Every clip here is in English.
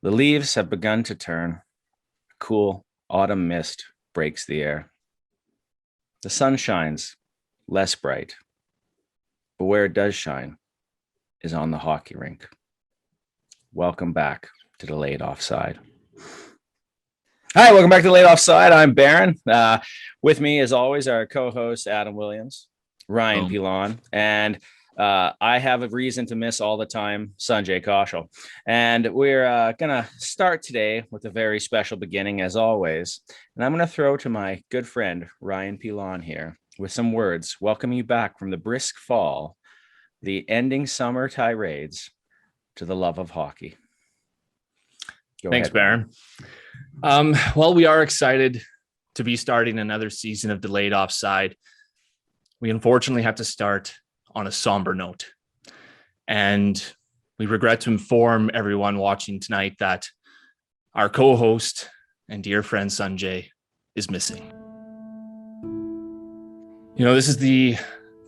The leaves have begun to turn. Cool autumn mist breaks the air. The sun shines less bright, but where it does shine is on the hockey rink. Welcome back to Delayed Offside. Hi, welcome back to Delayed Offside. I'm Baron. With me, as always, our co-host Adam Williams, Ryan Pilon, and I have a reason to miss all the time, Sanjay Kaushal. And we're going to start today with a very special beginning, as always. And I'm going to throw to my good friend, Ryan Pilon, here with some words, welcome you back from the brisk fall, the ending summer tirades, to the love of hockey. Thanks, Baron. Well, we are excited to be starting another season of Delayed Offside. We unfortunately have to start on a somber note. And we regret to inform everyone watching tonight that our co-host and dear friend Sanjay is missing. You know, this is the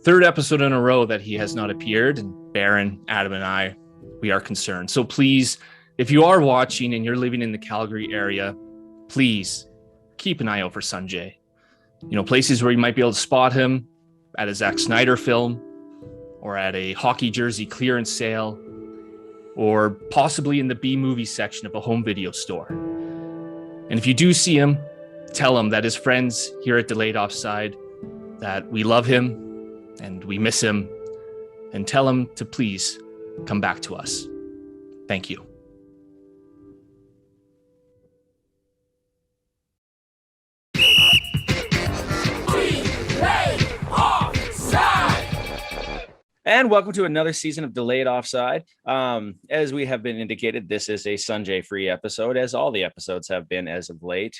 third episode in a row that he has not appeared, and Baron, Adam, and I, we are concerned. So please, if you are watching and you're living in the Calgary area, please keep an eye out for Sanjay. You know, places where you might be able to spot him at a Zack Snyder film, or at a hockey jersey clearance sale, or possibly in the B-movie section of a home video store. And if you do see him, tell him that his friends here at Delayed Offside, that we love him and we miss him, and tell him to please come back to us. Thank you. And welcome to another season of Delayed Offside. As we have been indicated, this is a Sanjay-free episode, as all the episodes have been as of late.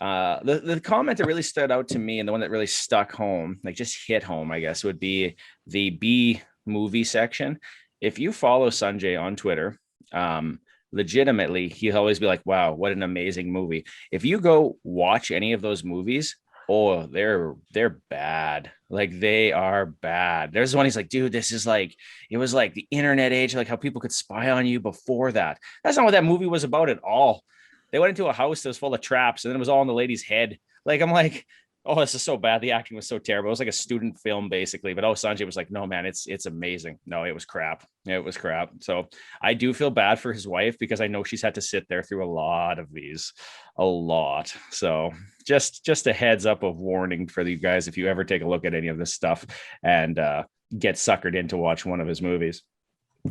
The comment that really stood out to me, and the one that really stuck home, like just hit home, I guess, would be the B movie section. If you follow Sanjay on Twitter, legitimately, he'll always be like, wow, what an amazing movie. If you go watch any of those movies, oh, they're bad. Like, they are bad. There's one he's like, dude, this is like, it was like the internet age, like how people could spy on you before that. That's not what that movie was about at all. They went into a house that was full of traps, and then it was all in the lady's head. Like, I'm like, oh, this is so bad. The acting was so terrible. It was like a student film, basically. But Sanjay was like, no, man, it's amazing. No, it was crap. It was crap. So I do feel bad for his wife, because I know she's had to sit there through a lot of these, a lot. So just a heads up of warning for you guys, if you ever take a look at any of this stuff and get suckered in to watch one of his movies.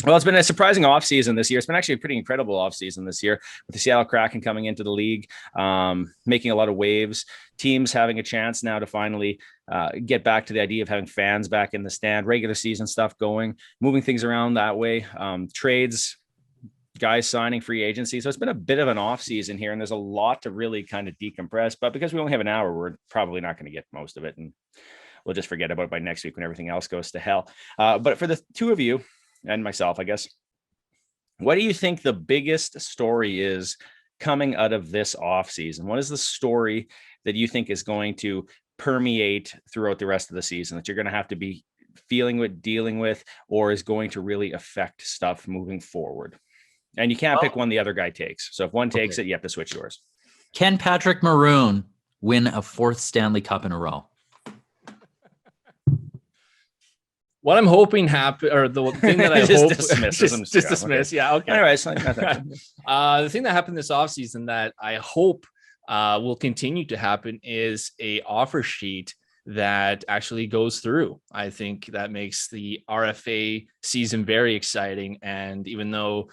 Well, it's been a surprising offseason this year. It's been actually a pretty incredible offseason this year, with the Seattle Kraken coming into the league, making a lot of waves, teams having a chance now to finally get back to the idea of having fans back in the stand, regular season stuff going, moving things around that way, trades, guys signing, free agency. So it's been a bit of an offseason here, and there's a lot to really kind of decompress. But because we only have an hour, we're probably not going to get most of it, and we'll just forget about it by next week when everything else goes to hell. But for the two of you, and myself, I guess, what do you think the biggest story is coming out of this offseason? What is the story that you think is going to permeate throughout the rest of the season, that you're going to have to be feeling with, dealing with, or is going to really affect stuff moving forward? And you can't pick one the other guy takes. So if one takes it, you have to switch yours. Can Patrick Maroon win a fourth Stanley Cup in a row? What I'm hoping happen, or the thing that I hope just dismiss. Okay. Yeah. Okay. Anyways, the thing that happened this offseason that I hope will continue to happen is a offer sheet that actually goes through. I think that makes the RFA season very exciting. And even though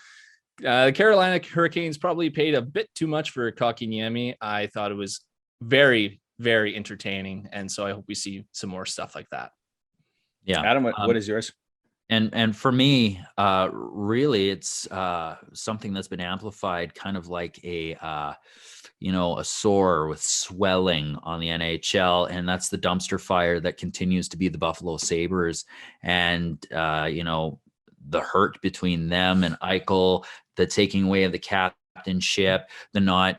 the Carolina Hurricanes probably paid a bit too much for Kotkaniemi, I thought it was very, very entertaining. And so I hope we see some more stuff like that. Yeah. Adam, what is yours? And for me, really, it's something that's been amplified, kind of like a sore with swelling on the NHL, and that's the dumpster fire that continues to be the Buffalo Sabres, and the hurt between them and Eichel, the taking away of the captainship, the not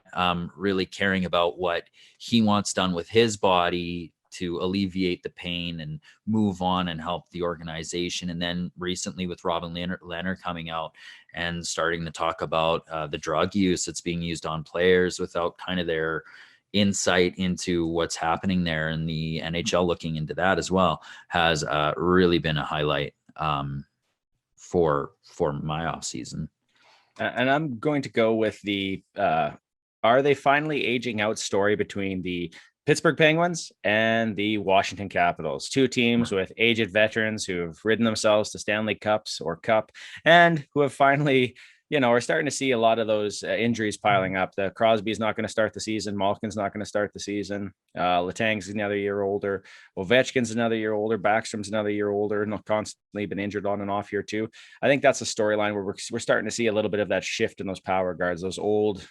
really caring about what he wants done with his body, to alleviate the pain and move on and help the organization. And then recently with Robin Leonard coming out and starting to talk about the drug use that's being used on players without kind of their insight into what's happening there, and the NHL looking into that as well, has really been a highlight for my off season. And I'm going to go with the are they finally aging out story between the Pittsburgh Penguins and the Washington Capitals, two teams with aged veterans who have ridden themselves to Stanley Cups or Cup, and who have finally, are starting to see a lot of those injuries piling up. The Crosby's not going to start the season. Malkin's not going to start the season. Letang's another year older. Ovechkin's another year older. Backstrom's another year older, and constantly been injured on and off here too. I think that's a storyline where we're starting to see a little bit of that shift in those power guards, those old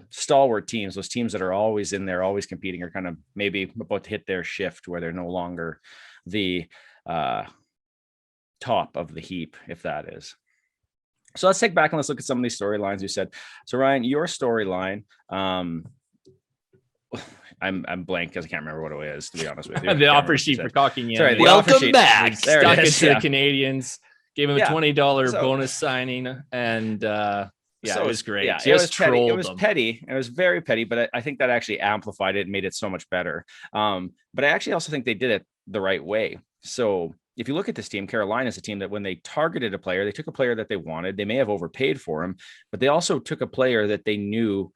stalwart teams, those teams that are always in there, always competing, are kind of maybe about to hit their shift where they're no longer the top of the heap, if that is. So let's take back and let's look at some of these storylines you said. So Ryan, your storyline, I'm blank because I can't remember what it is, to be honest with you. The offer sheet for Kotkaniemi. Sorry, the Welcome offer sheet. back. There Stuck it it is. to the Canadiens, gave him a $20 So- bonus signing, and it was great. Yeah, Just it was petty. It trolled was them. petty. It was very petty, but I think that actually amplified it and made it so much better. But I actually also think they did it the right way. So if you look at this team, Carolina is a team that when they targeted a player, they took a player that they wanted. They may have overpaid for him, but they also took a player that they knew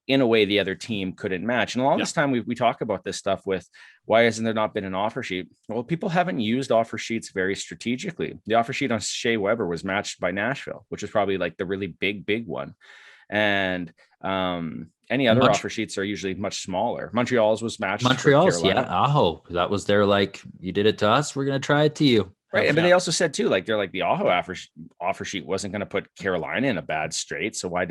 in a way the other team couldn't match. And all this time we talk about this stuff with why hasn't there not been an offer sheet? Well, people haven't used offer sheets very strategically. The offer sheet on Shea Weber was matched by Nashville, which is probably like the really big one. And any other offer sheets are usually much smaller. Montreal's was matched. Montreal's, Aho. That was their you did it to us, we're going to try it to you. Right. But they also said too, they're like the Aho offer sheet wasn't going to put Carolina in a bad straight. So why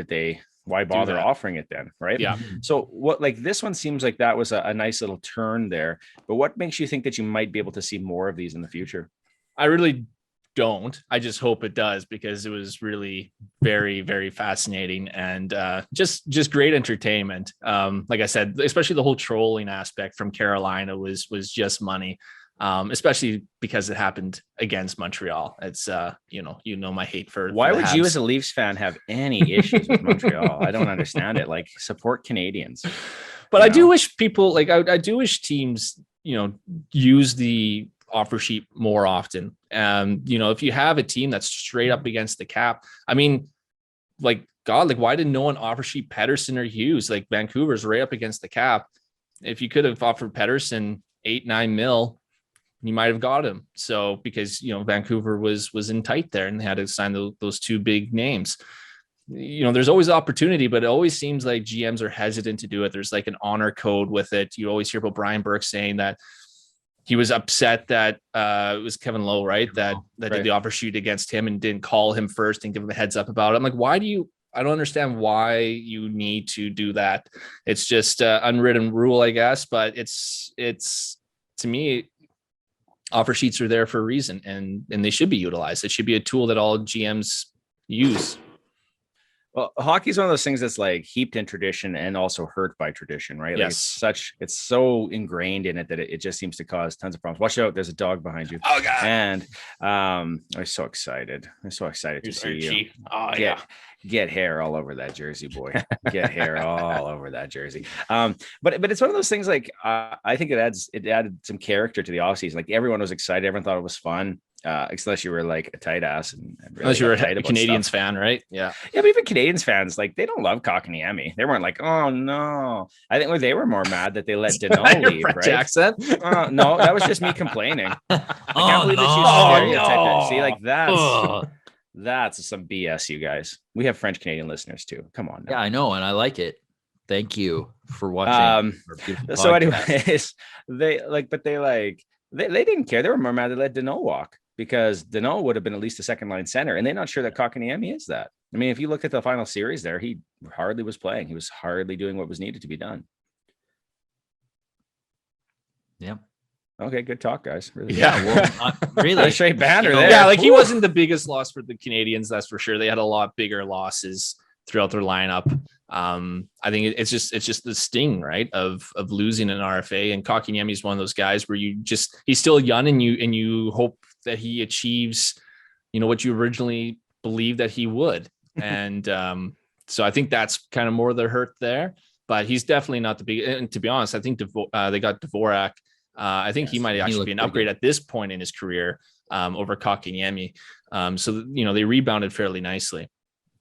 bother offering it then? Right. Yeah. So this one seems like that was a nice little turn there, but what makes you think that you might be able to see more of these in the future? I really don't. I just hope it does, because it was really very, very fascinating and just great entertainment. Like I said, especially the whole trolling aspect from Carolina was just money. Especially because it happened against Montreal. It's my hate for. Why would you as a Leafs fan have any issues with Montreal? I don't understand it. Like, support Canadians. But I do wish people I do wish teams, use the offer sheet more often. If you have a team that's straight up against the cap, I mean, why did no one offer sheet Pettersson or Hughes? Like, Vancouver's right up against the cap. If you could have offered Pettersson $8-9 million, you might have got him. So because Vancouver was in tight there and they had to sign those two big names. There's always opportunity, but it always seems like GMs are hesitant to do it. There's like an honor code with it. You always hear about Brian Burke saying that he was upset that it was Kevin Lowe, right? That did the offer sheet against him and didn't call him first and give him a heads up about it. I'm like, I don't understand why you need to do that. It's just unwritten rule, I guess, but it's to me, offer sheets are there for a reason, and they should be utilized. It should be a tool that all GMs use. Well, hockey is one of those things that's like heaped in tradition and also hurt by tradition, right? Yes. Like it's so ingrained in it that it just seems to cause tons of problems. Watch out, there's a dog behind you. Oh God. And I'm so excited. I'm so excited to see Ritchie. you. Get hair all over that jersey, boy. Get hair all over that jersey. But it's one of those things like I think it added some character to the offseason. Like, everyone was excited, everyone thought it was fun. Unless you were like a tight ass and really unless you were a Canadiens stuff. fan, right? Yeah, but even Canadiens fans, like, they don't love Kotkaniemi. They weren't like, oh no. I think they were more mad that they let Deneau leave. French right? accent? No, that was just me complaining. I can't believe that you stereotyped it. See, like that's some BS, you guys. We have French Canadian listeners too. Come on now. Yeah, I know, and I like it. Thank you for watching. So anyways, they didn't care. They were more mad they let Deneau walk, because Deneau would have been at least a second line center, and they're not sure that Kotkaniemi is that. I mean, if you look at the final series there, he hardly was playing. He was hardly doing what was needed to be done. Yep. Okay, good talk, guys. Really Yeah, well, not really. Straight banner there. Yeah, like, he wasn't the biggest loss for the Canadiens, that's for sure. They had a lot bigger losses throughout their lineup. I think it's just the sting, right, of losing an RFA. And Kotkaniemi is one of those guys where he's still young, and you hope that he achieves, what you originally believed that he would. And so I think that's kind of more the hurt there. But he's definitely not the big. And to be honest, I think they got Dvorak. I think he might actually be an upgrade at this point in his career over Kotkaniemi. So they rebounded fairly nicely.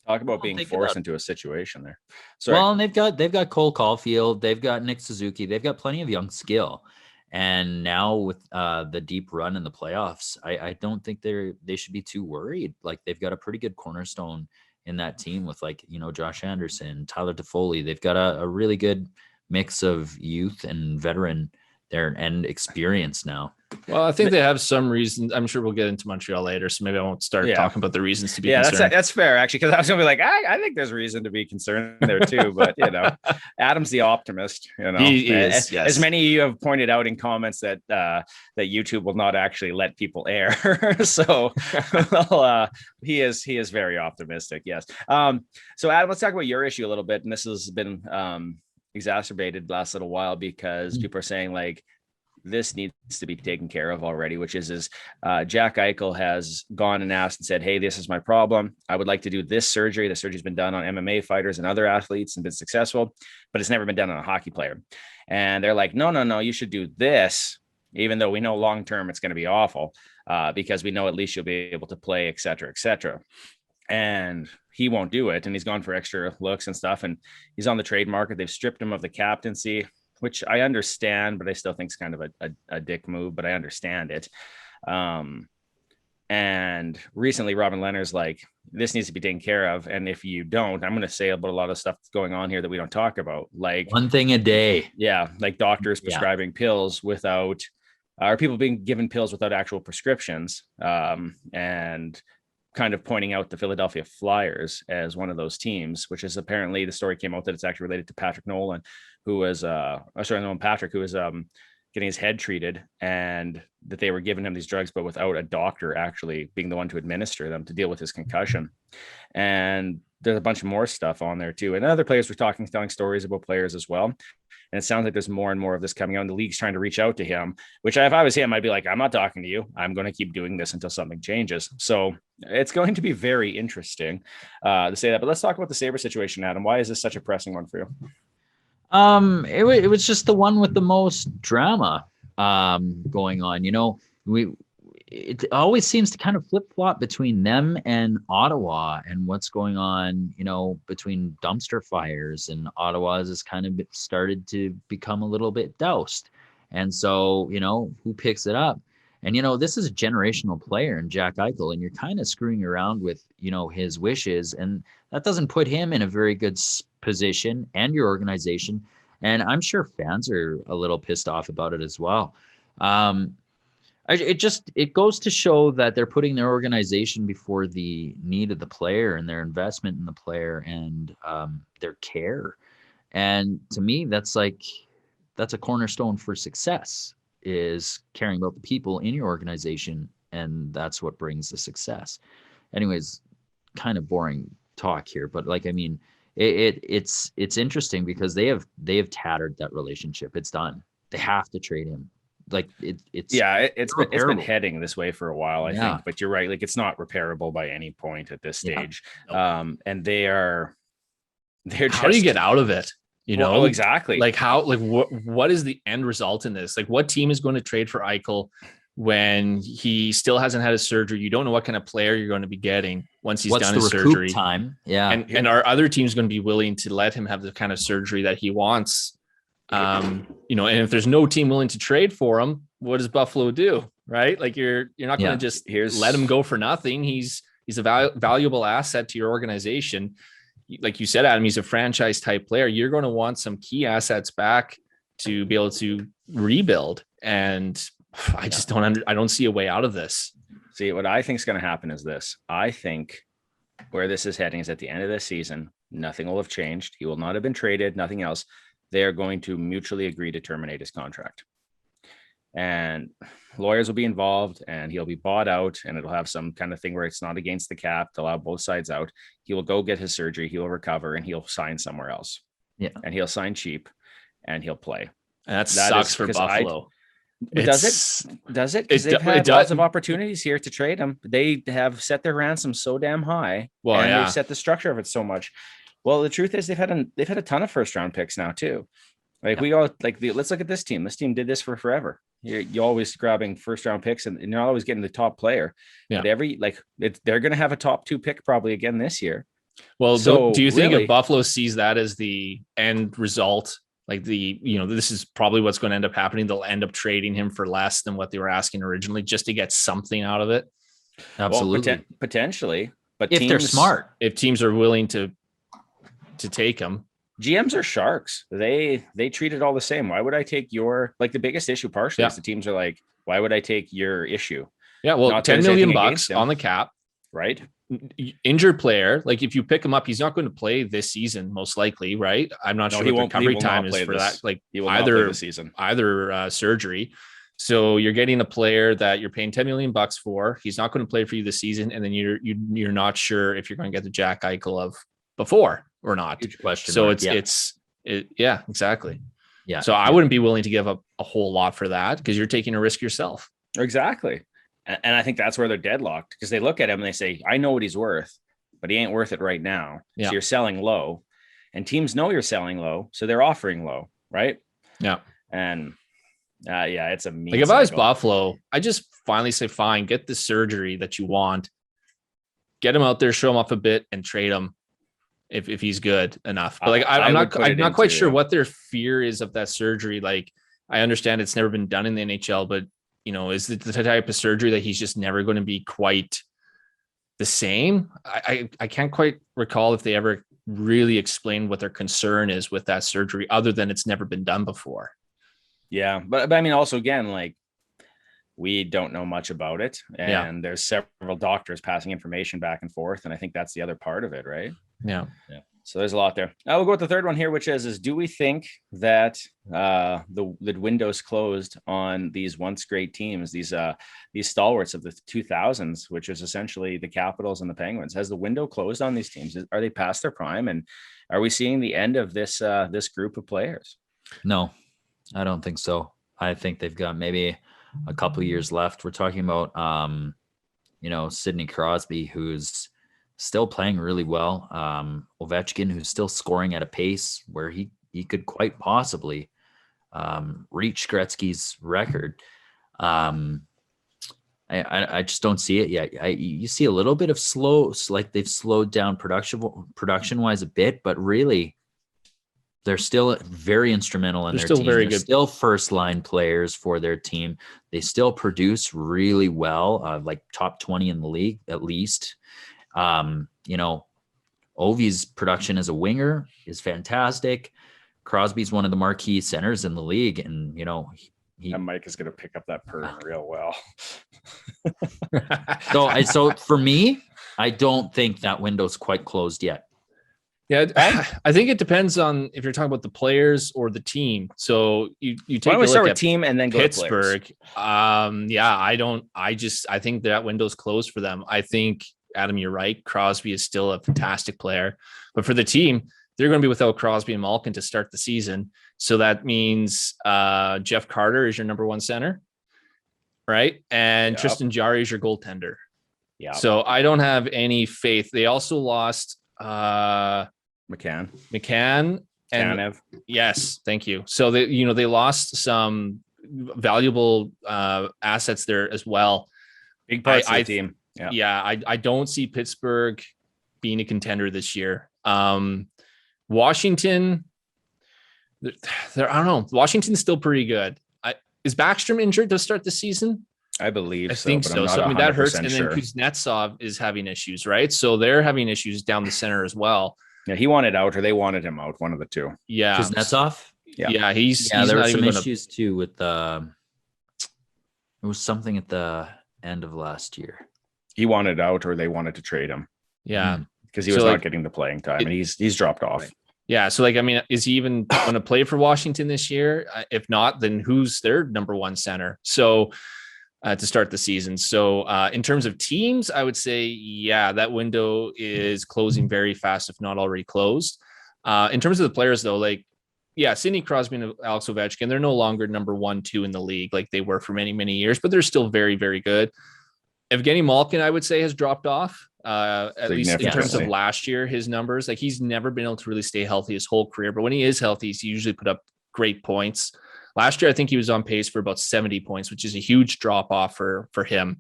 Talk about being forced into a situation there. Well, and they've got Cole Caulfield, they've got Nick Suzuki, they've got plenty of young skill. And now with the deep run in the playoffs, I don't think they should be too worried. Like, they've got a pretty good cornerstone in that team with, like, Josh Anderson, Tyler Toffoli. They've got a really good mix of youth and veteran there and experience now. Well, I think they have some reasons. I'm sure we'll get into Montreal later, so maybe I won't start talking about the reasons to be concerned. That's fair, actually, because I was going to be like, I think there's reason to be concerned there too. But Adam's the optimist. He is. Yes. As many of you have pointed out in comments that YouTube will not actually let people air. So he is very optimistic. Yes. So Adam, let's talk about your issue a little bit, and this has been exacerbated last little while because people are saying, like, this needs to be taken care of already, which is Jack Eichel has gone and asked and said, hey, this is my problem. I would like to do this surgery. The surgery's been done on MMA fighters and other athletes and been successful, but it's never been done on a hockey player. And they're like, no, you should do this, even though we know long-term it's going to be awful because we know at least you'll be able to play, et cetera, et cetera. And he won't do it. And he's gone for extra looks and stuff. And he's on the trade market. They've stripped him of the captaincy, which I understand, but I still think it's kind of a dick move, but I understand it. And recently Robin Leonard's like, this needs to be taken care of. And if you don't, I'm going to say about a lot of stuff that's going on here that we don't talk about. Like one thing a day. Yeah. Like doctors prescribing pills without, or people being given pills without actual prescriptions. And kind of pointing out the Philadelphia Flyers as one of those teams, which is apparently the story came out that it's actually related to Patrick Nolan, who was Patrick, who was getting his head treated, and that they were giving him these drugs, but without a doctor actually being the one to administer them to deal with his concussion. And there's a bunch of more stuff on there too. And other players were telling stories about players as well. And it sounds like there's more and more of this coming out, and the league's trying to reach out to him, which if I was him, I'd be like, I'm not talking to you. I'm going to keep doing this until something changes. So it's going to be very interesting to say that. But let's talk about the Sabre situation, Adam. Why is this such a pressing one for you? It was just the one with the most drama going on. It always seems to kind of flip-flop between them and Ottawa and what's going on, between dumpster fires, and Ottawa's has kind of started to become a little bit doused. And so, who picks it up? And, this is a generational player in Jack Eichel, and you're kind of screwing around with, his wishes, and that doesn't put him in a very good position, and your organization. And I'm sure fans are a little pissed off about it as well. It goes to show that they're putting their organization before the need of the player and their investment in the player and their care. And to me, that's a cornerstone for success, is caring about the people in your organization. And that's what brings the success. Anyways, kind of boring talk here, but it's interesting because they have tattered that relationship. It's done. They have to trade him. It's been heading this way for a while, I think, but you're right. Like, it's not repairable by any point at this stage. And they're just, how do you get out of it? Exactly. Like what is the end result in this? Like, what team is going to trade for Eichel when he still hasn't had his surgery? You don't know what kind of player you're going to be getting once he's done his surgery. Time? Yeah. And are other teams going to be willing to let him have the kind of surgery that he wants? And if there's no team willing to trade for him, what does Buffalo do? Right? Like, you're not going to just let him go for nothing. He's a valuable asset to your organization. Like you said, Adam, he's a franchise type player. You're going to want some key assets back to be able to rebuild. And I just I don't see a way out of this. See, what I think is going to happen is this. I think where this is heading is at the end of the season, nothing will have changed. He will not have been traded, nothing else. They are going to mutually agree to terminate his contract. and lawyers will be involved, and he'll be bought out, and it'll have some kind of thing where it's not against the cap to allow both sides out. He will go get his surgery, he will recover, and he'll sign somewhere else. Yeah. And he'll sign cheap, and he'll play. And that sucks for Buffalo. Does it? Because they've had lots of opportunities here to trade him. They have set their ransom so damn high, and they've set the structure of it so much. Well, the truth is they've had a ton of first round picks now too. Like we all let's look at this team. This team did this for forever. You're always grabbing first round picks, and you're not always getting the top player. Yeah. But they're going to have a top 2 pick probably again this year. Well, so do you think if Buffalo sees that as the end result, like this is probably what's going to end up happening, they'll end up trading him for less than what they were asking originally just to get something out of it? Absolutely. Well, potentially. But if they're smart, if teams are willing to take him. GMs are sharks. They treat it all the same. Why would I take the biggest issue partially is the teams are like, why would I take your issue? Yeah, well, $10 million on the cap, right? Injured player. Like if you pick him up, he's not going to play this season, most likely, right? I'm not sure what the recovery time is for that. Like either surgery. So you're getting a player that you're paying $10 million for. He's not going to play for you this season, and then you're not sure if you're going to get the Jack Eichel of before or not. Huge question. So exactly. Yeah. So I wouldn't be willing to give up a whole lot for that because you're taking a risk yourself. Exactly. And I think that's where they're deadlocked, because they look at him and they say, I know what he's worth, but he ain't worth it right now. Yeah. So you're selling low, and teams know you're selling low, so they're offering low. Right. Yeah. And it's a mean like if cycle. I was Buffalo, I just finally say, fine, get the surgery that you want, get him out there, show him off a bit, and trade him if he's good enough. But I'm not quite sure what their fear is of that surgery. Like I understand it's never been done in the NHL, but is it the type of surgery that he's just never going to be quite the same? I can't quite recall if they ever really explained what their concern is with that surgery, other than it's never been done before. Yeah. But I mean, also again, like we don't know much about it, and there's several doctors passing information back and forth. And I think that's the other part of it. Right. Yeah. So there's a lot there. We'll go with the third one here, which is do we think that the window's closed on these once great teams, these stalwarts of the 2000s, which is essentially the Capitals and the Penguins? Has the window closed on these teams? Are they past their prime? And are we seeing the end of this group of players? No, I don't think so. I think they've got maybe a couple of years left. We're talking about, Sidney Crosby, who's still playing really well. Ovechkin, who's still scoring at a pace where he could quite possibly reach Gretzky's record. I just don't see it yet. You see a little bit of like they've slowed down production wise a bit, but really they're still very instrumental in their team. They're still first line players for their team. They still produce really well, like top 20 in the league at least. Ovi's production as a winger is fantastic. Crosby's one of the marquee centers in the league, and that Mike is going to pick up that purr real well. So for me, I don't think that window's quite closed yet. Yeah, I think it depends on if you're talking about the players or the team. So you take a look at team and then go Pittsburgh. To I think that window's closed for them. I think, Adam, you're right. Crosby is still a fantastic player, but for the team, they're going to be without Crosby and Malkin to start the season. So that means Jeff Carter is your number one center, right? And Tristan Jarry is your goaltender. Yeah. So I don't have any faith. They also lost McCann and Kanev. Yes, thank you. So they lost some valuable assets there as well. Big parts of the team. Yeah. I don't see Pittsburgh being a contender this year. Washington, I don't know. Washington's still pretty good. Is Backstrom injured to start the season? I believe I think so. So that hurts. And then Kuznetsov is having issues, right? So they're having issues down the center as well. Yeah, he wanted out, or they wanted him out. One of the two. Yeah, Kuznetsov. Yeah, he's there were some issues too with there was something at the end of last year. He wanted out, or they wanted to trade him. Yeah, because he was not getting the playing time, and he's dropped off. Right. Yeah. So like, I mean, is he even going to play for Washington this year? If not, then who's their number one center? So to start the season. So in terms of teams, I would say, yeah, that window is closing very fast, if not already closed. In terms of the players though, like, yeah, Sidney Crosby and Alex Ovechkin, they're no longer number 1, 2 in the league like they were for many, many years, but they're still very, very good. Evgeny Malkin, I would say, has dropped off, at least in terms of last year, his numbers. Like, he's never been able to really stay healthy his whole career, but when he is healthy, he's usually put up great points. Last year, I think he was on pace for about 70 points, which is a huge drop off for him.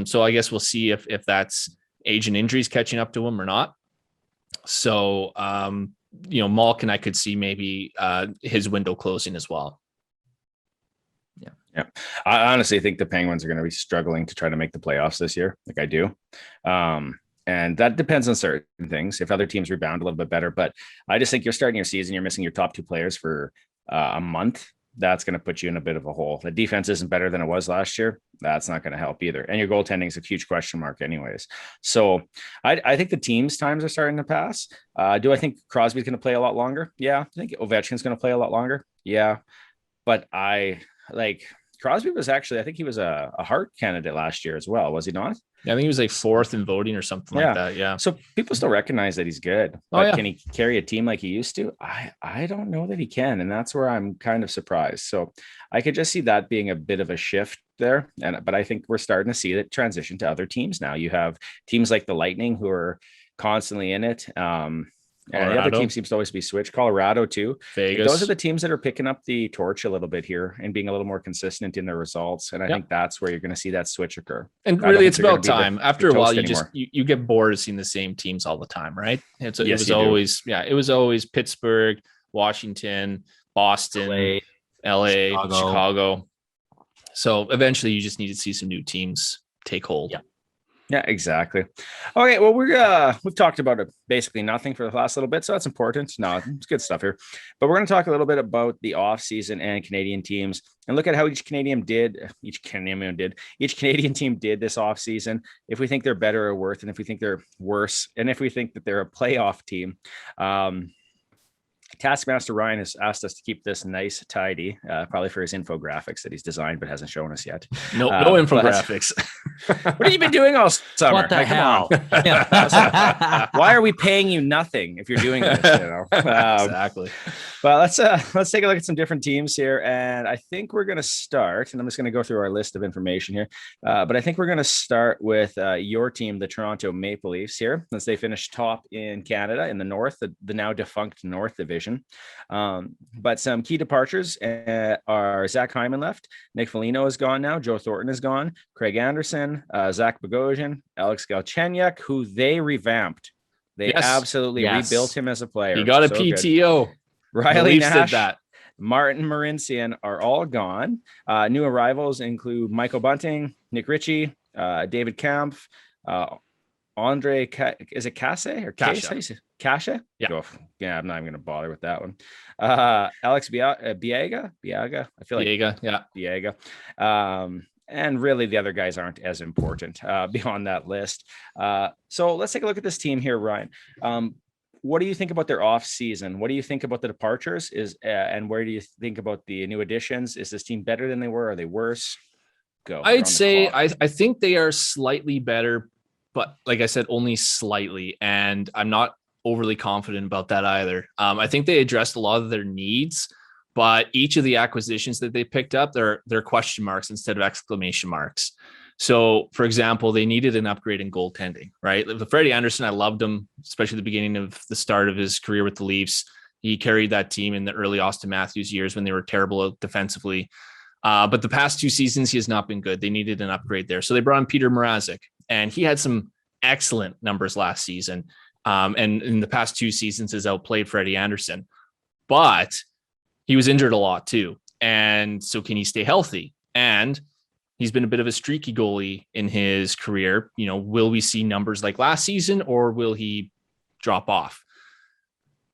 So I guess we'll see if that's age and injuries catching up to him or not. So, Malkin, I could see maybe his window closing as well. Yeah. I honestly think the Penguins are going to be struggling to try to make the playoffs this year. Like I do. And that depends on certain things. If other teams rebound a little bit better, but I just think you're starting your season, you're missing your top 2 players for a month. That's going to put you in a bit of a hole. The defense isn't better than it was last year. That's not going to help either. And your goaltending is a huge question mark anyways. So I think the team's times are starting to pass. Do I think Crosby's going to play a lot longer? Yeah. I think Ovechkin's going to play a lot longer. Yeah. But Crosby was actually, I think he was a Hart candidate last year as well. Was he not? Yeah, I think he was like 4th in voting or something like that. Yeah. So people still recognize that he's good. But can he carry a team like he used to? I don't know that he can. And that's where I'm kind of surprised. So I could just see that being a bit of a shift there. But I think we're starting to see it transition to other teams now. You have teams like the Lightning who are constantly in it. And the other team seems to always be switched. Colorado too. Vegas. Those are the teams that are picking up the torch a little bit here and being a little more consistent in their results. And I think that's where you're going to see that switch occur. And really, it's about time. After a while, you get bored of seeing the same teams all the time, right? It was always Pittsburgh, Washington, Boston, LA, Chicago. So eventually, you just need to see some new teams take hold. Yeah, exactly. Okay, well, we've talked about basically nothing for the last little bit, so that's important. No, it's good stuff here. But we're going to talk a little bit about the off-season and Canadian teams and look at how each Canadian team did this off-season, if we think they're better or worse, and if we think they're worse, and if we think that they're a playoff team. Taskmaster Ryan has asked us to keep this nice, tidy, probably for his infographics that he's designed but hasn't shown us yet. No infographics. What have you been doing all summer? What the hell? Why are we paying you nothing if you're doing this? Exactly. Well, let's take a look at some different teams here, and I think we're going to start. And I'm just going to go through our list of information here, but I think we're going to start with your team, the Toronto Maple Leafs, here, as they finished top in Canada in the North, the now defunct North Division. But some key departures are Zach Hyman left, Nick Foligno is gone now, Joe Thornton is gone, Craig Anderson, Zach Bogosian, Alex Galchenyuk, who they revamped. They absolutely rebuilt him as a player. He got a PTO. Good. Riley Nash, Martin Marincian are all gone. New arrivals include Michael Bunting, Nick Ritchie, David Kampf, Andre, is it Casse or Cache? Cache? Yeah. I'm not even going to bother with that one. Alex Biega. I feel like Biega. And really the other guys aren't as important beyond that list. So let's take a look at this team here, Ryan. What do you think about their off season? What do you think about the departures? And where do you think about the new additions? Is this team better than they were? Are they worse? Go. I'd say I think they are slightly better, but like I said, only slightly. And I'm not overly confident about that either. I think they addressed a lot of their needs, but each of the acquisitions that they picked up, they're question marks instead of exclamation marks. So, for example, they needed an upgrade in goaltending, right? With Freddie Anderson, I loved him, especially at the beginning of the start of his career with the Leafs. He carried that team in the early Austin Matthews years when they were terrible defensively. But the past 2 seasons, he has not been good. They needed an upgrade there. So they brought in Peter Mrazek, and he had some excellent numbers last season. And in the past 2 seasons has outplayed Freddie Anderson, but he was injured a lot too. And so can he stay healthy? And he's been a bit of a streaky goalie in his career. Will we see numbers like last season, or will he drop off?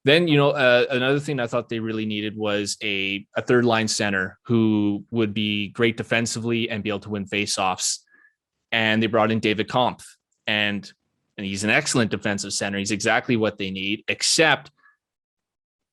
Then, another thing I thought they really needed was a third line center who would be great defensively and be able to win faceoffs. And they brought in David Kampf, and he's an excellent defensive center. He's exactly what they need, except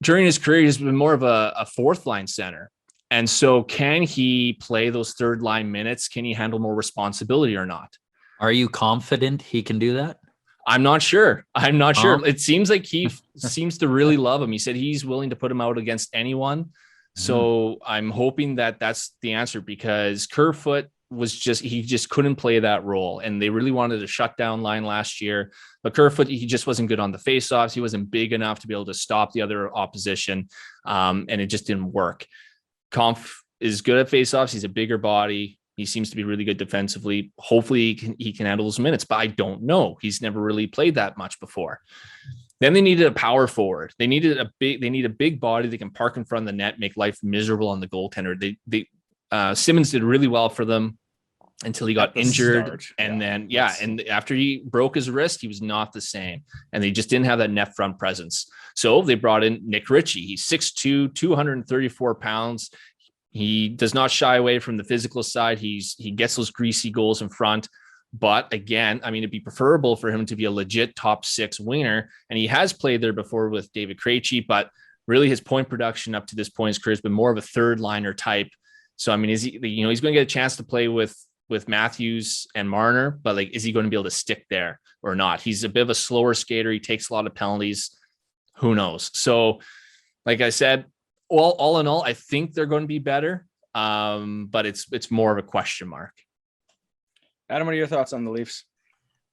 during his career, he's been more of a fourth line center. And so can he play those third line minutes? Can he handle more responsibility or not? Are you confident he can do that? I'm not sure. It seems like he seems to really love him. He said he's willing to put him out against anyone. So I'm hoping that that's the answer, because Kerfoot he just couldn't play that role. And they really wanted a shutdown line last year, but Kerfoot, he just wasn't good on the faceoffs. He wasn't big enough to be able to stop the other opposition. And it just didn't work. Kampf is good at faceoffs. He's a bigger body. He seems to be really good defensively. Hopefully he can handle those minutes, but I don't know. He's never really played that much before. Then they needed a power forward. They need a big body that can park in front of the net, make life miserable on the goaltender. Simmons did really well for them until he got injured. And and after he broke his wrist, he was not the same. And they just didn't have that net front presence. So they brought in Nick Ritchie. He's 6'2", 234 pounds. He does not shy away from the physical side. He gets those greasy goals in front. But again, I mean, it'd be preferable for him to be a legit top six winger. And he has played there before with David Krejci, but really his point production up to this point in his career has been more of a third liner type. So, I mean, is he, he's going to get a chance to play with Matthews and Marner, but like, is he going to be able to stick there or not? He's a bit of a slower skater. He takes a lot of penalties. Who knows? So like I said, all in all, I think they're going to be better. But it's more of a question mark. Adam, what are your thoughts on the Leafs?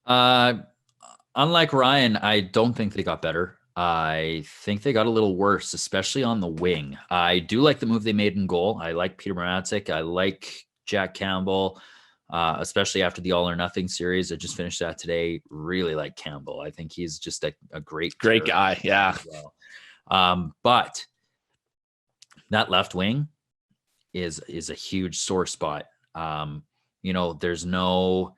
Unlike Ryan, I don't think they got better. I think they got a little worse, especially on the wing. I do like the move they made in goal. I like Peter Mrazek. I like Jack Campbell, especially after the All or Nothing series. I just finished that today. Really like Campbell. I think he's just a great guy. Yeah. Well. But that left wing is a huge sore spot. There's no,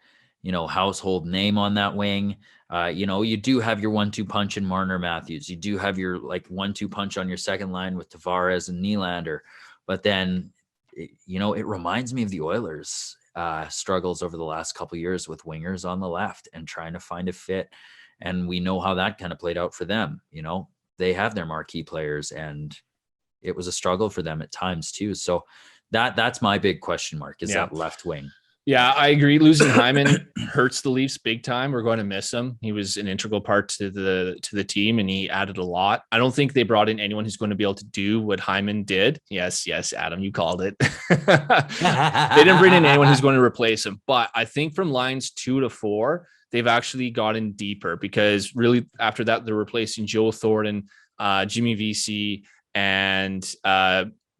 household name on that wing. You do have your 1-2 punch in Marner Matthews. You do have your 1-2 punch on your second line with Tavares and Nylander. But then, it reminds me of the Oilers struggles over the last couple of years with wingers on the left and trying to find a fit. And we know how that kind of played out for them. They have their marquee players, and it was a struggle for them at times too. So that's my big question mark is that left wing. Yeah, I agree. Losing Hyman hurts the Leafs big time. We're going to miss him. He was an integral part to the team, and he added a lot. I don't think they brought in anyone who's going to be able to do what Hyman did. Yes, Adam, you called it. They didn't bring in anyone who's going to replace him. But I think from lines 2 to 4, they've actually gotten deeper, because really after that, they're replacing Joe Thornton, Jimmy Vesey, and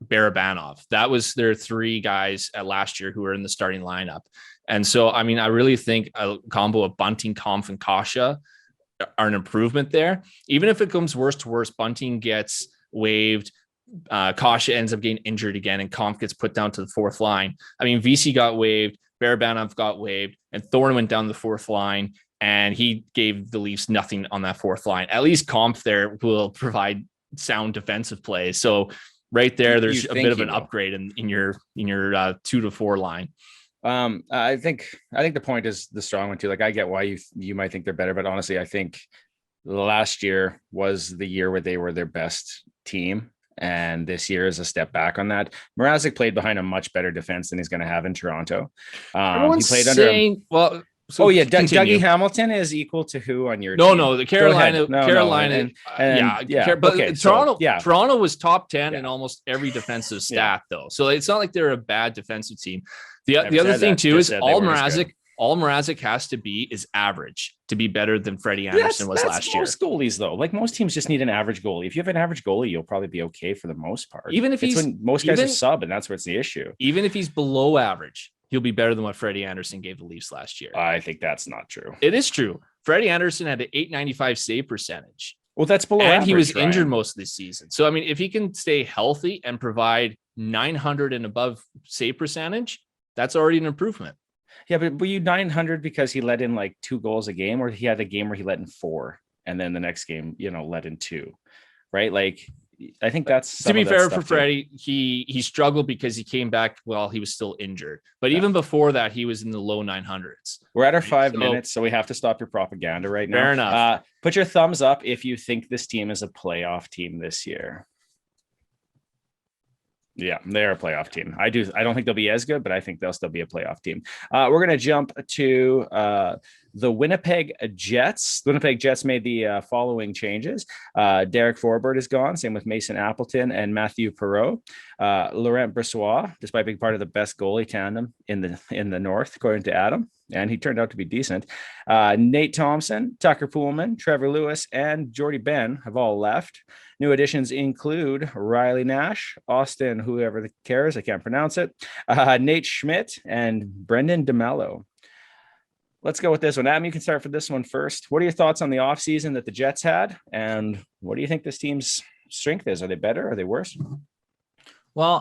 Barabanov. That was their 3 guys at last year who were in the starting lineup. And so, I mean, I really think a combo of Bunting, Kampf, and Kasha are an improvement there. Even if it comes worse to worse, Bunting gets waived, Kasha ends up getting injured again, and Kampf gets put down to the 4th line. I mean, VC got waived, Barabanov got waived, and Thorne went down the 4th line, and he gave the Leafs nothing on that 4th line. At least Kampf there will provide sound defensive plays. So right there, there's a bit of an upgrade in your 2 to 4 line. I think the point is the strong one too. Like, I get why you might think they're better, but honestly, I think last year was the year where they were their best team, and this year is a step back on that. Mrazek played behind a much better defense than he's going to have in Toronto. He played under. So Dougie Hamilton is equal to who on your team? No, the Carolina, Toronto was top 10 in almost every defensive stat though. So it's not like they're a bad defensive team. The other thing too is all Mrazek has to be is average to be better than Freddie Anderson was last year. Most goalies though, like most teams just need an average goalie. If you have an average goalie, you'll probably be okay for the most part. Even if most guys are sub, and that's what's the issue. Even if he's below average, he'll be better than what Freddie Anderson gave the Leafs last year. I think that's not true. It is true. Freddie Anderson had an .895 save percentage. Well, that's below and average, he was Ryan. Injured most of the season. So, I mean, if he can stay healthy and provide 900 and above save percentage, that's already an improvement. Yeah, but were you 900 because he let in like 2 goals a game, or he had a game where he let in 4 and then the next game, let in 2, right? Like, I think that's to be fair for Freddie. He struggled because he came back while he was still injured. But even before that, he was in the low 900s. We're at our 5 minutes, so we have to stop your propaganda right now. Fair enough. Put your thumbs up if you think this team is a playoff team this year. Yeah, they're a playoff team. I don't think they'll be as good, but I think they'll still be a playoff team. We're going to jump to the Winnipeg Jets. The Winnipeg Jets made the following changes. Derek Forbort is gone. Same with Mason Appleton and Matthew Perreault. Laurent Brossoit, despite being part of the best goalie tandem in the North, according to Adam, and he turned out to be decent. Nate Thompson, Tucker Poolman, Trevor Lewis, and Jordy Ben have all left. New additions include Riley Nash, Austin, whoever cares, I can't pronounce it, Nate Schmidt, and Brendan DeMello. Let's go with this one. Adam, you can start for this one first. What are your thoughts on the offseason that the Jets had? And what do you think this team's strength is? Are they better? Are they worse? Well,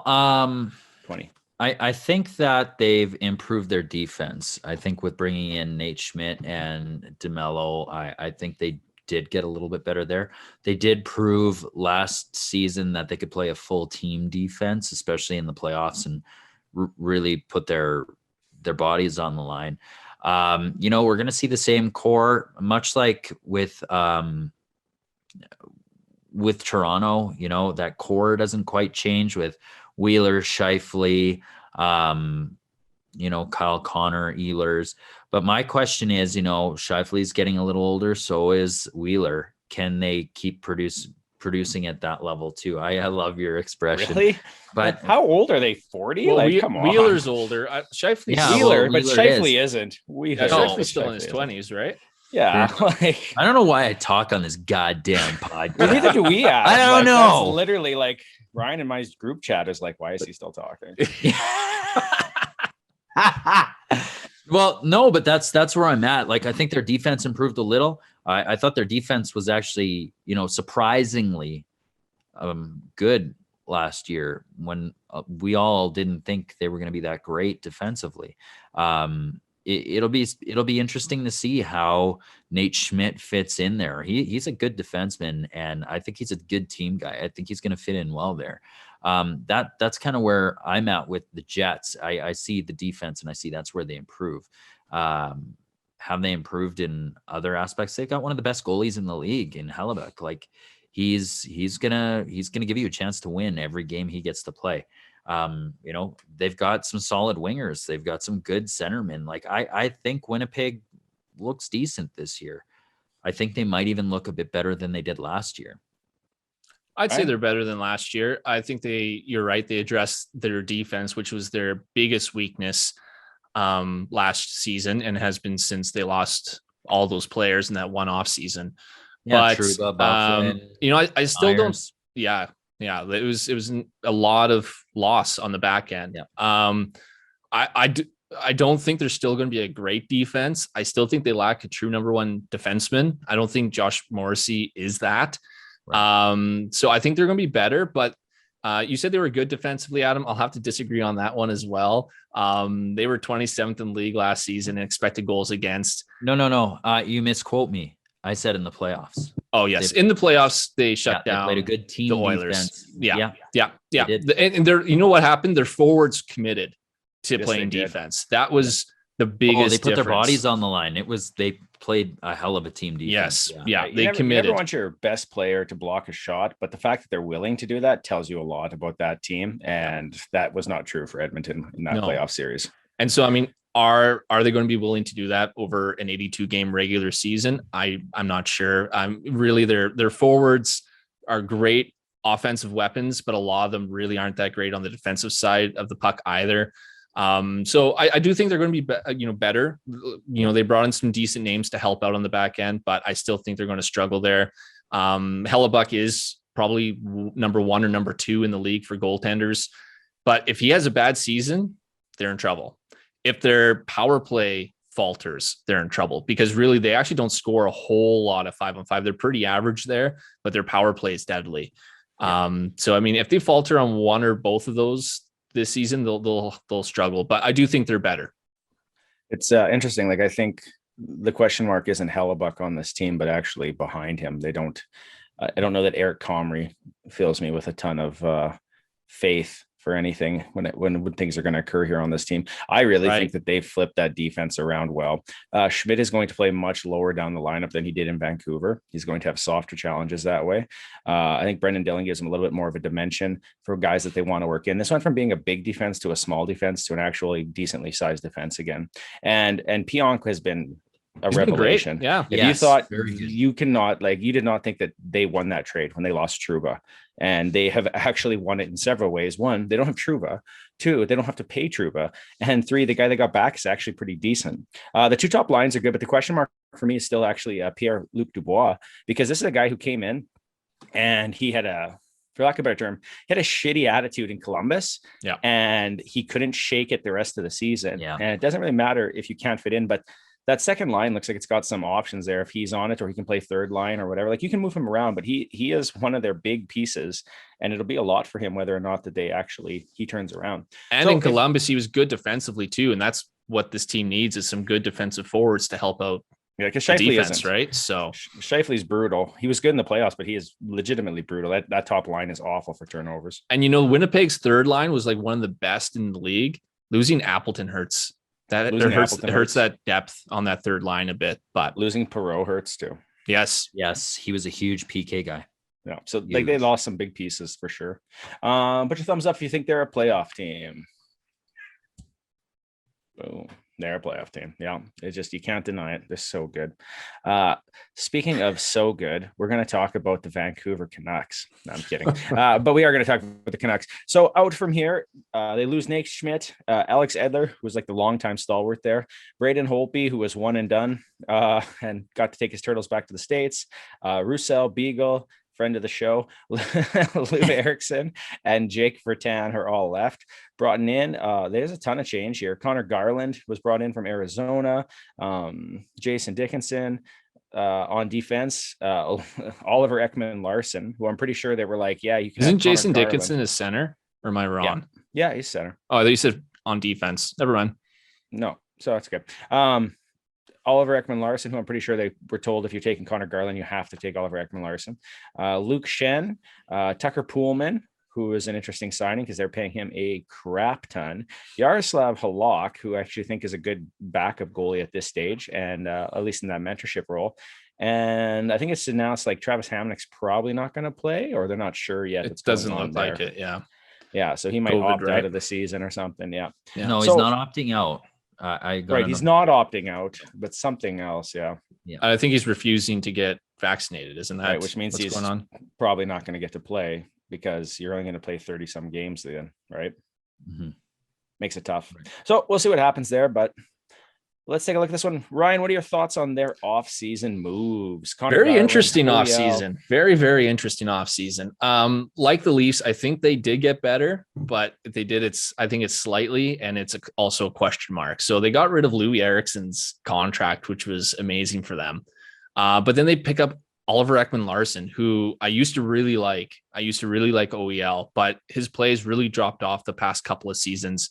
20. I think that they've improved their defense. I think with bringing in Nate Schmidt and DeMello, I think they did get a little bit better there. They did prove last season that they could play a full team defense, especially in the playoffs, and really put their bodies on the line. We're going to see the same core, much like with Toronto. That core doesn't quite change with Wheeler, Scheifele, Kyle Connor, Ehlers. But my question is, Scheifele's getting a little older, so is Wheeler. Can they keep producing at that level too? I love your expression. Really? But how old are they? 40? Well, come on. Wheeler's older. Scheifele's Wheeler, but Scheifele isn't. Wheeler. Scheifele's still in his 20s, right? Yeah. I don't know why I talk on this goddamn podcast. Well, neither do we. I don't know. Literally, Ryan in my group chat is like, why is he still talking? Well, no, but that's where I'm at. I think their defense improved a little. I thought their defense was actually, surprisingly good last year when we all didn't think they were going to be that great defensively. It'll be interesting to see how Nate Schmidt fits in there. He's a good defenseman, and I think he's a good team guy. I think he's going to fit in well there. That's kind of where I'm at with the Jets. I see the defense, and I see that's where they improve. Have they improved in other aspects? They've got one of the best goalies in the league in Hellebuyck. He's gonna give you a chance to win every game he gets to play. They've got some solid wingers. They've got some good centermen. I think Winnipeg looks decent this year. I think they might even look a bit better than they did last year. I'd say they're better than last year. I think you're right. They addressed their defense, which was their biggest weakness last season and has been since they lost all those players in that one off season. Yeah, but true. I still Myers. don't. Yeah. It was a lot of loss on the back end. Yeah. I don't think they're still going to be a great defense. I still think they lack a true number one defenseman. I don't think Josh Morrissey is that. Right. So I think they're going to be better, but you said they were good defensively, Adam. I'll have to disagree on that one as well. They were 27th in the league last season in expected goals against. No. You misquote me. I said in the playoffs. Oh yes, in the playoffs they shut down. They played a good team. The Oilers. Defense. Yeah. And they're, you know what happened? Their forwards committed to playing defense. That was the biggest. They put difference. their bodies on the line. They played a hell of a team defense. Yes. They committed. You never want your best player to block a shot, but the fact that they're willing to do that tells you a lot about that team, and that was not true for Edmonton in that playoff series. And so, I mean, are they going to be willing to do that over an 82 game regular season? I'm not sure. Really, their forwards are great offensive weapons, but a lot of them really aren't that great on the defensive side of the puck either. So I do think they're going to be, better. They brought in some decent names to help out on the back end, but I still think they're going to struggle there. Hellebuyck is probably number one or number two in the league for goaltenders, but if he has a bad season, they're in trouble. If their power play falters, they're in trouble, because really they actually don't score a whole lot of 5-on-5. They're pretty average there, but their power play is deadly. So I mean, if they falter on one or both of those this season, they'll struggle. But I do think they're better. It's interesting. I think the question mark isn't Hellebuyck on this team, but actually behind him. I don't know that Eric Comrie fills me with a ton of faith for anything when things are going to occur here on this team. I really think that they've flipped that defense around well. Schmidt is going to play much lower down the lineup than he did in Vancouver. He's going to have softer challenges that way. I think Brendan Dillon gives him a little bit more of a dimension for guys that they want to work in. This went from being a big defense to a small defense to an actually decently sized defense again. And Pionk has been a revelation. Yeah. If you thought you did not think that they won that trade when they lost Trouba, and they have actually won it in several ways. One, they don't have Trouba. Two, they don't have to pay Trouba. And three, the guy they got back is actually pretty decent. The two top lines are good, but the question mark for me is still actually Pierre-Luc Dubois, because this is a guy who came in and he had for lack of a better term, he had a shitty attitude in Columbus. Yeah. And he couldn't shake it the rest of the season. Yeah. And it doesn't really matter if you can't fit in, but that second line looks like it's got some options there if he's on it, or he can play third line or whatever. Like, you can move him around, but he is one of their big pieces, and it'll be a lot for him whether or not that he turns around. And in Columbus, he was good defensively too, and that's what this team needs, is some good defensive forwards to help out. Yeah, because Scheifele defense, right? So Scheifele's brutal. He was good in the playoffs, but he is legitimately brutal. That top line is awful for turnovers. And Winnipeg's third line was like one of the best in the league. Losing Appleton hurts. It hurts that depth on that third line a bit, but losing Perreault hurts too. Yes, he was a huge PK guy. Yeah, so they lost some big pieces for sure. Put your thumbs up if you think they're a playoff team. Boom. They're a playoff team. Yeah. It's just, you can't deny it. They're so good. Speaking of so good, we're going to talk about the Vancouver Canucks. No, I'm kidding. But we are going to talk about the Canucks. So out from here, they lose Nate Schmidt, Alex Edler, who was like the longtime stalwart there, Braden Holtby, who was one and done and got to take his Turtles back to the States, Roussel Beagle, friend of the show, Lou Erickson, and Jake Vertan are all left. Brought in, there's a ton of change here. Connor Garland was brought in from Arizona. Jason Dickinson on defense. Oliver Ekman Larson, who I'm pretty sure they were like, yeah, you can. Isn't Jason Dickinson a center? Or am I wrong? Yeah, he's center. Oh, I thought you said on defense. Never mind. No, so that's good. Oliver Ekman Larson, who I'm pretty sure they were told if you're taking Connor Garland, you have to take Oliver Ekman Larson. Luke Shen, Tucker Poolman, who is an interesting signing because they're paying him a crap ton. Yaroslav Halak, who I actually think is a good backup goalie at this stage, and at least in that mentorship role. And I think it's announced like Travis Hamonick's probably not going to play, or they're not sure yet. It doesn't look like it. Yeah. Yeah. So he might opt out of the season or something. Yeah. No, he's not opting out. He's not opting out, but something else. Yeah. I think he's refusing to get vaccinated, isn't that right? Which means he's going on? Probably not going to get to play, because you're only going to play 30 some games then, right? Mm-hmm. Makes it tough. Right. So we'll see what happens there, but let's take a look at this one. Ryan, what are your thoughts on their off-season moves? Very interesting off-season. Very, very interesting off-season. Like the Leafs, I think they did get better, but they did I think it's slightly, and it's also a question mark. So they got rid of Louis Eriksson's contract, which was amazing for them. But then they pick up Oliver Ekman Larson, who I used to really like. I used to really like OEL, but his plays really dropped off the past couple of seasons.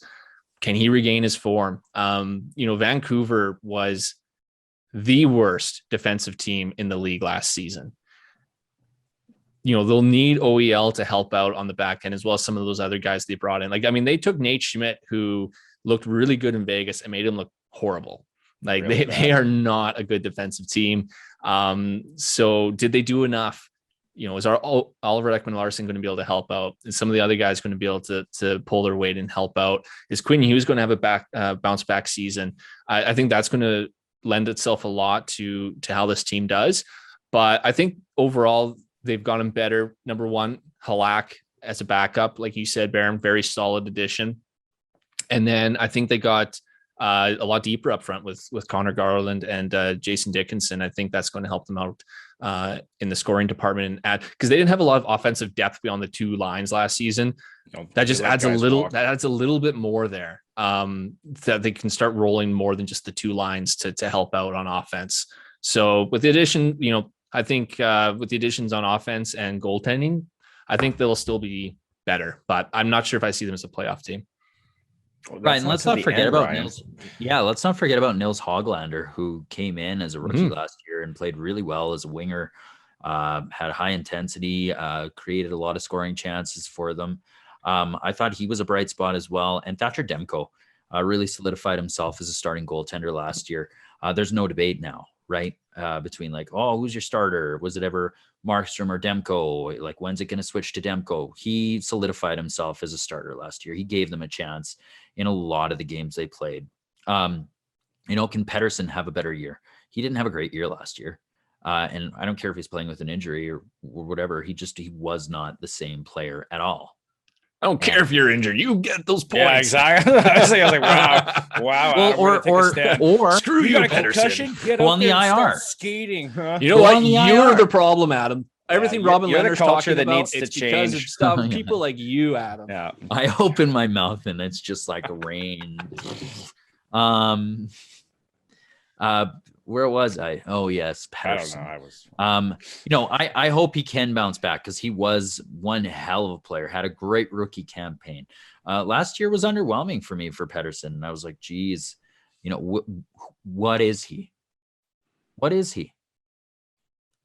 Can he regain his form? Vancouver was the worst defensive team in the league last season. They'll need OEL to help out on the back end, as well as some of those other guys they brought in. They took Nate Schmidt, who looked really good in Vegas, and made him look horrible. They are not a good defensive team. So did they do enough? Is our Oliver Ekman Larson going to be able to help out? Is some of the other guys going to be able to pull their weight and help out? Is Quinn Hughes going to have a bounce back season? I think that's going to lend itself a lot to how this team does. But I think overall they've gotten better. Number one, Halak as a backup, like you said, Baron, very solid addition. And then I think they got a lot deeper up front with Connor Garland and Jason Dickinson. I think that's going to help them out in the scoring department, and because they didn't have a lot of offensive depth beyond the two lines last season. That just adds a little bit more there, that they can start rolling more than just the two lines to help out on offense. So with the addition, I think with the additions on offense and goaltending, I think they'll still be better, but I'm not sure if I see them as a playoff team. Well, right, and let's not forget about Nils. Yeah, let's not forget about Nils Hoglander, who came in as a rookie last year and played really well as a winger. had high intensity, created a lot of scoring chances for them. I thought he was a bright spot as well. And Thatcher Demko really solidified himself as a starting goaltender last year. There's no debate now, right? Between like, oh, who's your starter? Was it ever Markstrom or Demko? Like, when's it going to switch to Demko? He solidified himself as a starter last year. He gave them a chance in a lot of the games they played. Can Pettersson have a better year? He didn't have a great year last year. And I don't care if he's playing with an injury or whatever. He was not the same player at all. I don't care if you're injured. You get those points. Yeah, exactly. I was like, wow. Well, or screw you, got a Pettersson. concussion? Get on the IR. Skating. Huh? You know what? You're the problem, Adam. Everything Robin you're the Leonard's culture talking that about, needs to it's because change. of stuff. People like you, Adam. Yeah. I open my mouth and it's just like rain. Where was I? Oh yes, Pettersson. I don't know. I hope he can bounce back because he was one hell of a player. Had a great rookie campaign. Last year was underwhelming for me for Pettersson, and I was like, geez, what is he? What is he?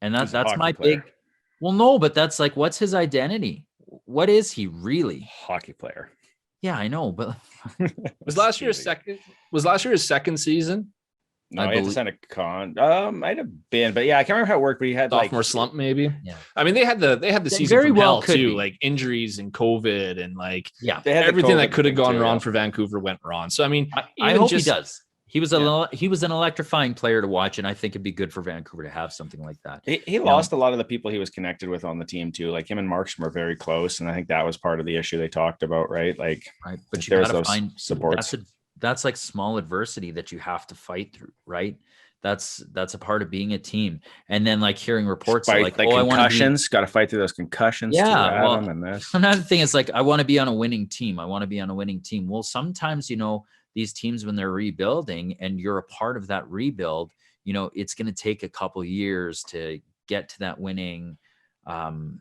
And that's my player. big. Well, no, but that's like, what's his identity? What is he really? Hockey player. Yeah, I know, but was last year his second season? No, he had to sign a con. Might have been, but yeah, I can't remember how it worked. But he had sophomore slump, maybe. Yeah, I mean, they had the season very from well hell too, be. like injuries and COVID and like they had everything that COVID could have gone too, wrong yeah. for Vancouver went wrong. So I mean, I hope he does. He was an electrifying player to watch, and I think it'd be good for Vancouver to have something like that. He lost a lot of the people he was connected with on the team too. Like him and Markstrom were very close, and I think that was part of the issue they talked about, right? Like, right, but you there's gotta those find supports. That's like small adversity that you have to fight through, right? That's a part of being a team. And then like hearing reports like concussions, got to fight through those concussions. Yeah, too, Adam, and this. Another thing is like, I want to be on a winning team. Well, sometimes, these teams, when they're rebuilding and you're a part of that rebuild, it's going to take a couple years to get to that winning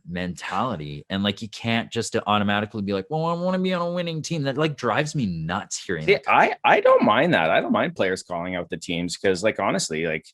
mentality. And like, you can't just automatically be like, well, I want to be on a winning team. That like drives me nuts hearing that. I don't mind that. I don't mind players calling out the teams because, like, honestly, like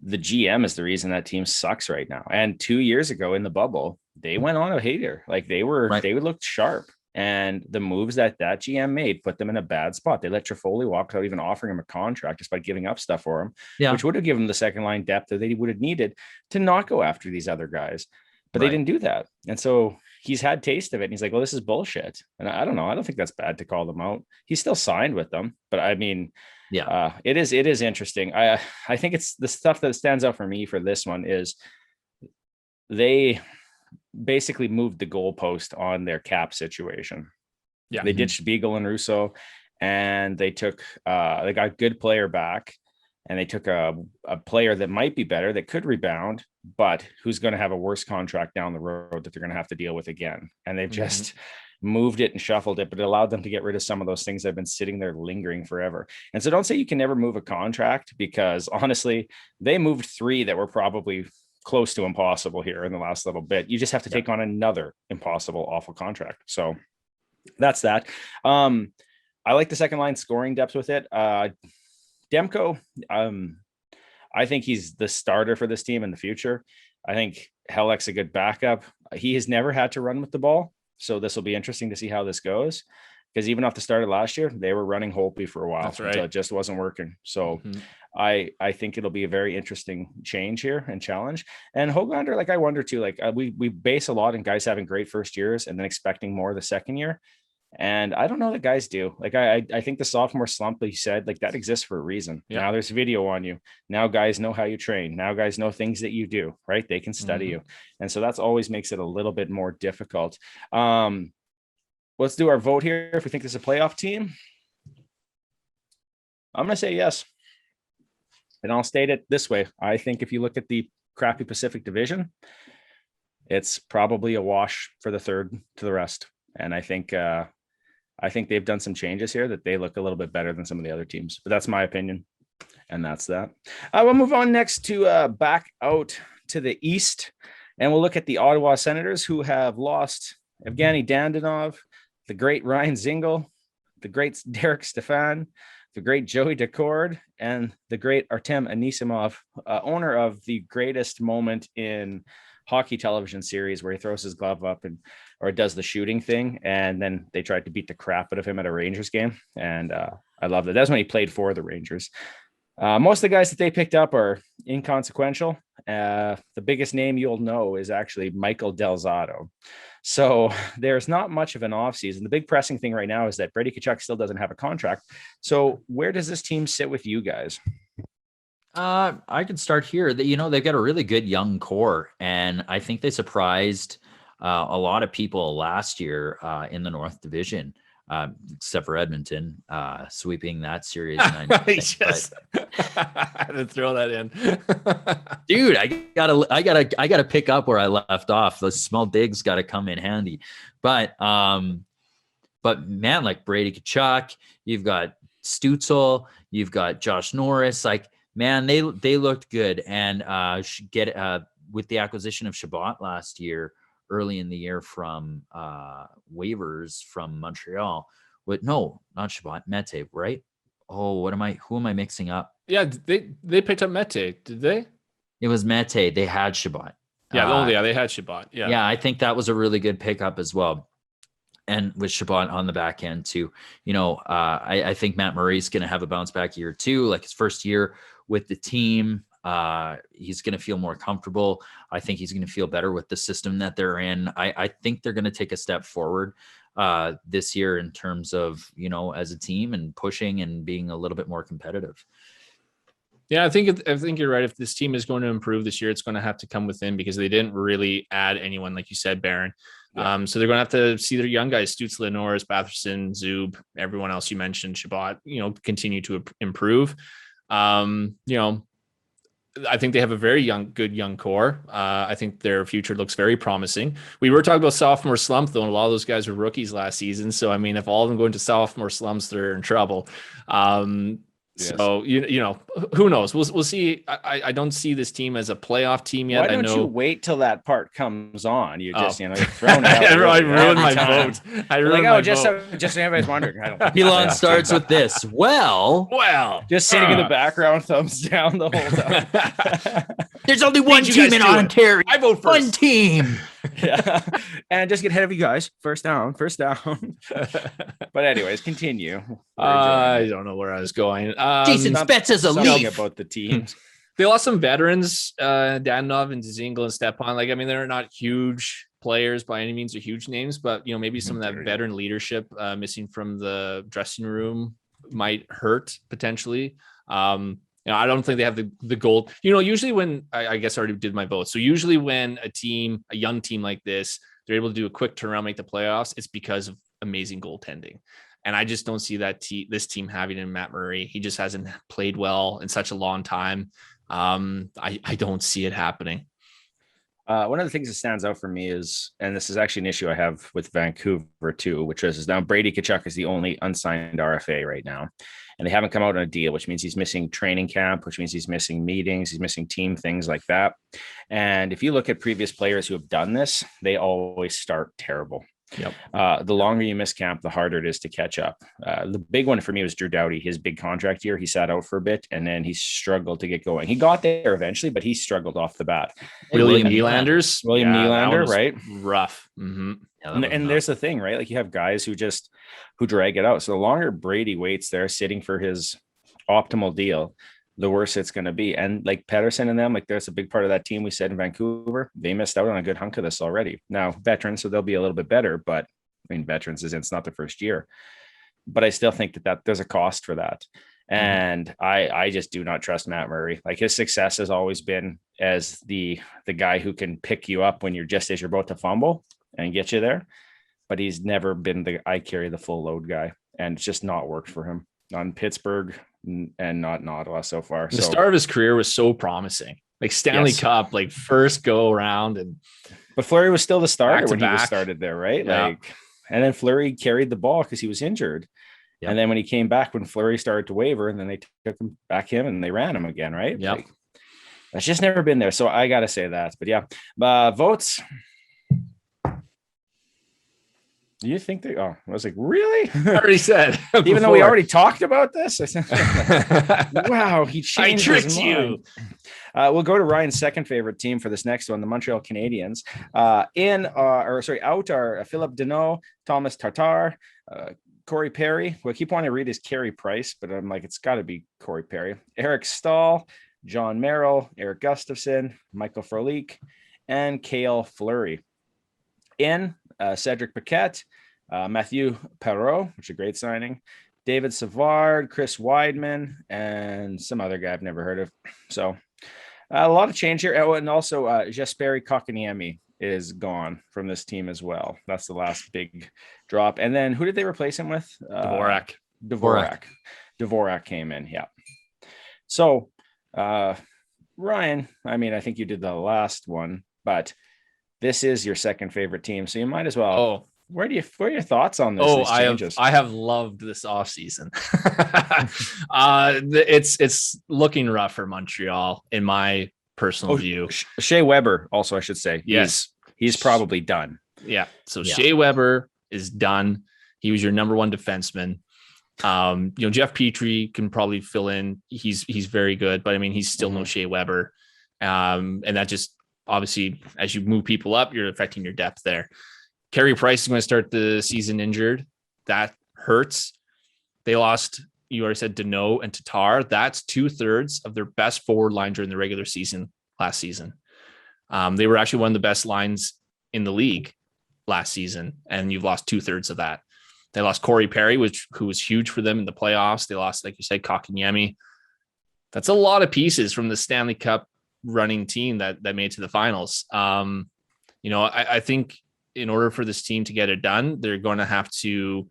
the GM is the reason that team sucks right now. And 2 years ago in the bubble, they went on a hater. Like they looked sharp. And the moves that GM made put them in a bad spot. They let Trifoli walk without even offering him a contract, just by giving up stuff for him, which would have given them the second line depth that they would have needed to not go after these other guys. But they didn't do that. And so he's had taste of it. And he's like, well, this is bullshit. And I don't know. I don't think that's bad to call them out. He's still signed with them. But I mean, it is interesting. I think it's the stuff that stands out for me for this one is they basically moved the goalpost on their cap situation. Yeah, they ditched Beagle and Russo, and they took they got a good player back, and they took a player that might be better, that could rebound, but who's going to have a worse contract down the road that they're going to have to deal with again. And they've just moved it and shuffled it, but it allowed them to get rid of some of those things that have been sitting there lingering forever. And so don't say you can never move a contract, because honestly, they moved 3 that were probably close to impossible here in the last little bit. You just have to take on another impossible, awful contract. So that's that. I like the second line scoring depth with it. Demko, I think he's the starter for this team in the future. I think Helleck's a good backup. He has never had to run with the ball, so this will be interesting to see how this goes, because even off the start of last year, they were running Holtby for a while. That's right. Until it just wasn't working. So I think it'll be a very interesting change here and challenge. And Hoglander, like, I wonder too, like we base a lot on guys having great first years and then expecting more the second year. And I don't know that guys do. Like, I think the sophomore slump, he said, like, that exists for a reason. Yeah. Now there's video on you. Now guys know how you train. Now guys know things that you do, right? They can study you. And so that's always makes it a little bit more difficult. Let's do our vote here. If we think this is a playoff team, I'm going to say yes. And I'll state it this way. I think if you look at the crappy Pacific Division, it's probably a wash for the third to the rest. And I think they've done some changes here that they look a little bit better than some of the other teams. But that's my opinion. And that's that. We'll move on next to back out to the East. And we'll look at the Ottawa Senators, who have lost Evgeny Dandonov, the great Ryan Zingle, the great Derek Stefan, the great Joey Decord, and the great Artem Anisimov, owner of the greatest moment in hockey television series where he throws his glove up or does the shooting thing. And then they tried to beat the crap out of him at a Rangers game. And I loved it. That's when he played for the Rangers. Most of the guys that they picked up are inconsequential. The biggest name you'll know is actually Michael Del Zotto. So there's not much of an offseason. The big pressing thing right now is that Brady Tkachuk still doesn't have a contract. So where does this team sit with you guys? I could start here. That they've got a really good young core, and I think they surprised a lot of people last year in the North Division. Except for Edmonton, sweeping that series. I had to throw that in. Dude, I gotta pick up where I left off. Those small digs got to come in handy. But man, like Brady Tkachuk, you've got Stützle, you've got Josh Norris. Like, man, they looked good. And with the acquisition of Chabot last year, early in the year from waivers from Montreal. No, not Chabot, Mete, right? Oh, who am I mixing up? Yeah, they picked up Mete, did they? It was Mete. They had Chabot. Yeah, they had Chabot. Yeah, I think that was a really good pickup as well. And with Chabot on the back end too, I think Matt Murray's going to have a bounce back year too, like his first year with the team. He's going to feel more comfortable. I think he's going to feel better with the system that they're in. I think they're going to take a step forward this year in terms of, as a team and pushing and being a little bit more competitive. Yeah, I think you're right. If this team is going to improve this year, it's going to have to come within, because they didn't really add anyone, like you said, Baron. Yeah. So they're going to have to see their young guys, Stützle, Norris, Batherson, Zub, everyone else you mentioned, Chabot, continue to improve. I think they have a very good young core. I think their future looks very promising. We were talking about sophomore slump, though, and a lot of those guys were rookies last season. So, I mean, if all of them go into sophomore slumps, they're in trouble. Yes. So, who knows? We'll see. I don't see this team as a playoff team yet. Why don't you wait till that part comes on? You just, you're thrown out. I ruined my vote. Just so everybody's wondering. Elon starts with this. Well, just sitting in the background, thumbs down the whole time. There's only one team in Ontario. I vote first. One team. Yeah, and just get ahead of you guys. First down. But anyways, continue. I don't know where I was going. Jason Spetz is a leaf about the teams. They lost some veterans, Danov and Dzingel and Stepan. Like, I mean, they're not huge players by any means or huge names, but maybe some of that veteran leadership missing from the dressing room might hurt potentially. I don't think they have the goal. Usually when I guess I already did my vote. So usually when a young team like this, they're able to do a quick turnaround, make the playoffs, it's because of amazing goaltending. And I just don't see this team having in Matt Murray. He just hasn't played well in such a long time. I don't see it happening. One of the things that stands out for me is, and this is actually an issue I have with Vancouver too, which is now Brady Tkachuk is the only unsigned RFA right now. And they haven't come out on a deal, which means he's missing training camp, which means he's missing meetings, he's missing team things like that. And if you look at previous players who have done this, they always start terrible. Yep. The longer you miss camp, the harder it is to catch up. The big one for me was Drew Doughty. His big contract year, he sat out for a bit and then he struggled to get going. He got there eventually, but he struggled off the bat. William Nylander, right? Rough. Mm-hmm. Yeah, and there's the thing, right? Like you have guys who drag it out. So the longer Brady waits there sitting for his optimal deal, the worse it's going to be. And like Pettersson and them, like there's a big part of that team we said in Vancouver, they missed out on a good hunk of this already. Now veterans, so they'll be a little bit better, but I mean, veterans it's not the first year, but I still think that there's a cost for that. And I just do not trust Matt Murray. Like his success has always been as the guy who can pick you up when you're just as you're about to fumble and get you there. But he's never been I carry the full load guy, and it's just not worked for him. Not in Pittsburgh and not in Ottawa so far. The start of his career was so promising, like Stanley Cup, like first go around. But Fleury was still the starter when he was started there, right? Yeah. And then Fleury carried the ball because he was injured. Yep. And then when he came back, when Fleury started to waver, and then they took him and they ran him again, right? Yeah. Like, that's just never been there. So I got to say that. But yeah, votes. Do you think they? Oh, I was like, really? I already said. Even though we already talked about this, I said, wow, he changed. I tricked you. We'll go to Ryan's second favorite team for this next one, the Montreal Canadiens. Out are Philip Deneau, Thomas Tatar, Corey Perry. Well, I keep wanting to read his Carey Price, but I'm like, it's got to be Corey Perry. Eric Stahl, John Merrill, Eric Gustafson, Michael Frolik, and Cale Fleury. In Cedric Paquette, Mathieu Perreault, which is a great signing, David Savard, Chris Weidman, and some other guy I've never heard of. So a lot of change here. Oh, and also Jesperi Kotkaniemi is gone from this team as well. That's the last big drop. And then who did they replace him with? Dvorak. Dvorak came in. Yeah. So Ryan, I mean, I think you did the last one, but this is your second favorite team. So you might as well. Oh, what are your thoughts on this? I have loved this offseason. It's looking rough for Montreal in my personal view. Shea Weber, also, I should say. Yes. He's probably done. Yeah. So Shea Weber is done. He was your number one defenseman. Jeff Petrie can probably fill in. He's very good, but I mean, he's still no Shea Weber. And that just obviously, as you move people up, you're affecting your depth there. Carey Price is going to start the season injured. That hurts. They lost, you already said, Deneau and Tatar. That's 2/3 of their best forward line during the regular season last season. They were actually one of the best lines in the league last season, and you've lost 2/3 of that. They lost Corey Perry, who was huge for them in the playoffs. They lost, like you said, Kotkaniemi. That's a lot of pieces from the Stanley Cup running team that made it to the finals. I think in order for this team to get it done, they're going to have to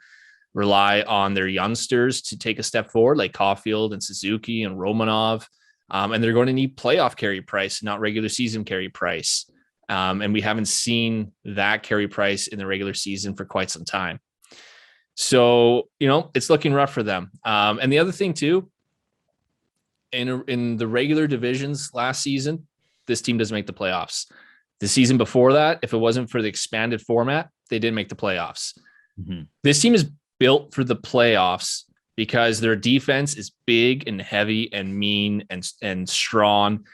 rely on their youngsters to take a step forward, like Caulfield and Suzuki and Romanov. And they're going to need playoff Carey Price, not regular season Carey Price. And we haven't seen that Carey Price in the regular season for quite some time. So, it's looking rough for them. And the other thing too, in the regular divisions last season, this team doesn't make the playoffs. The season before that, if it wasn't for the expanded format, they didn't make the playoffs. Mm-hmm. This team is built for the playoffs because their defense is big and heavy and mean and strong.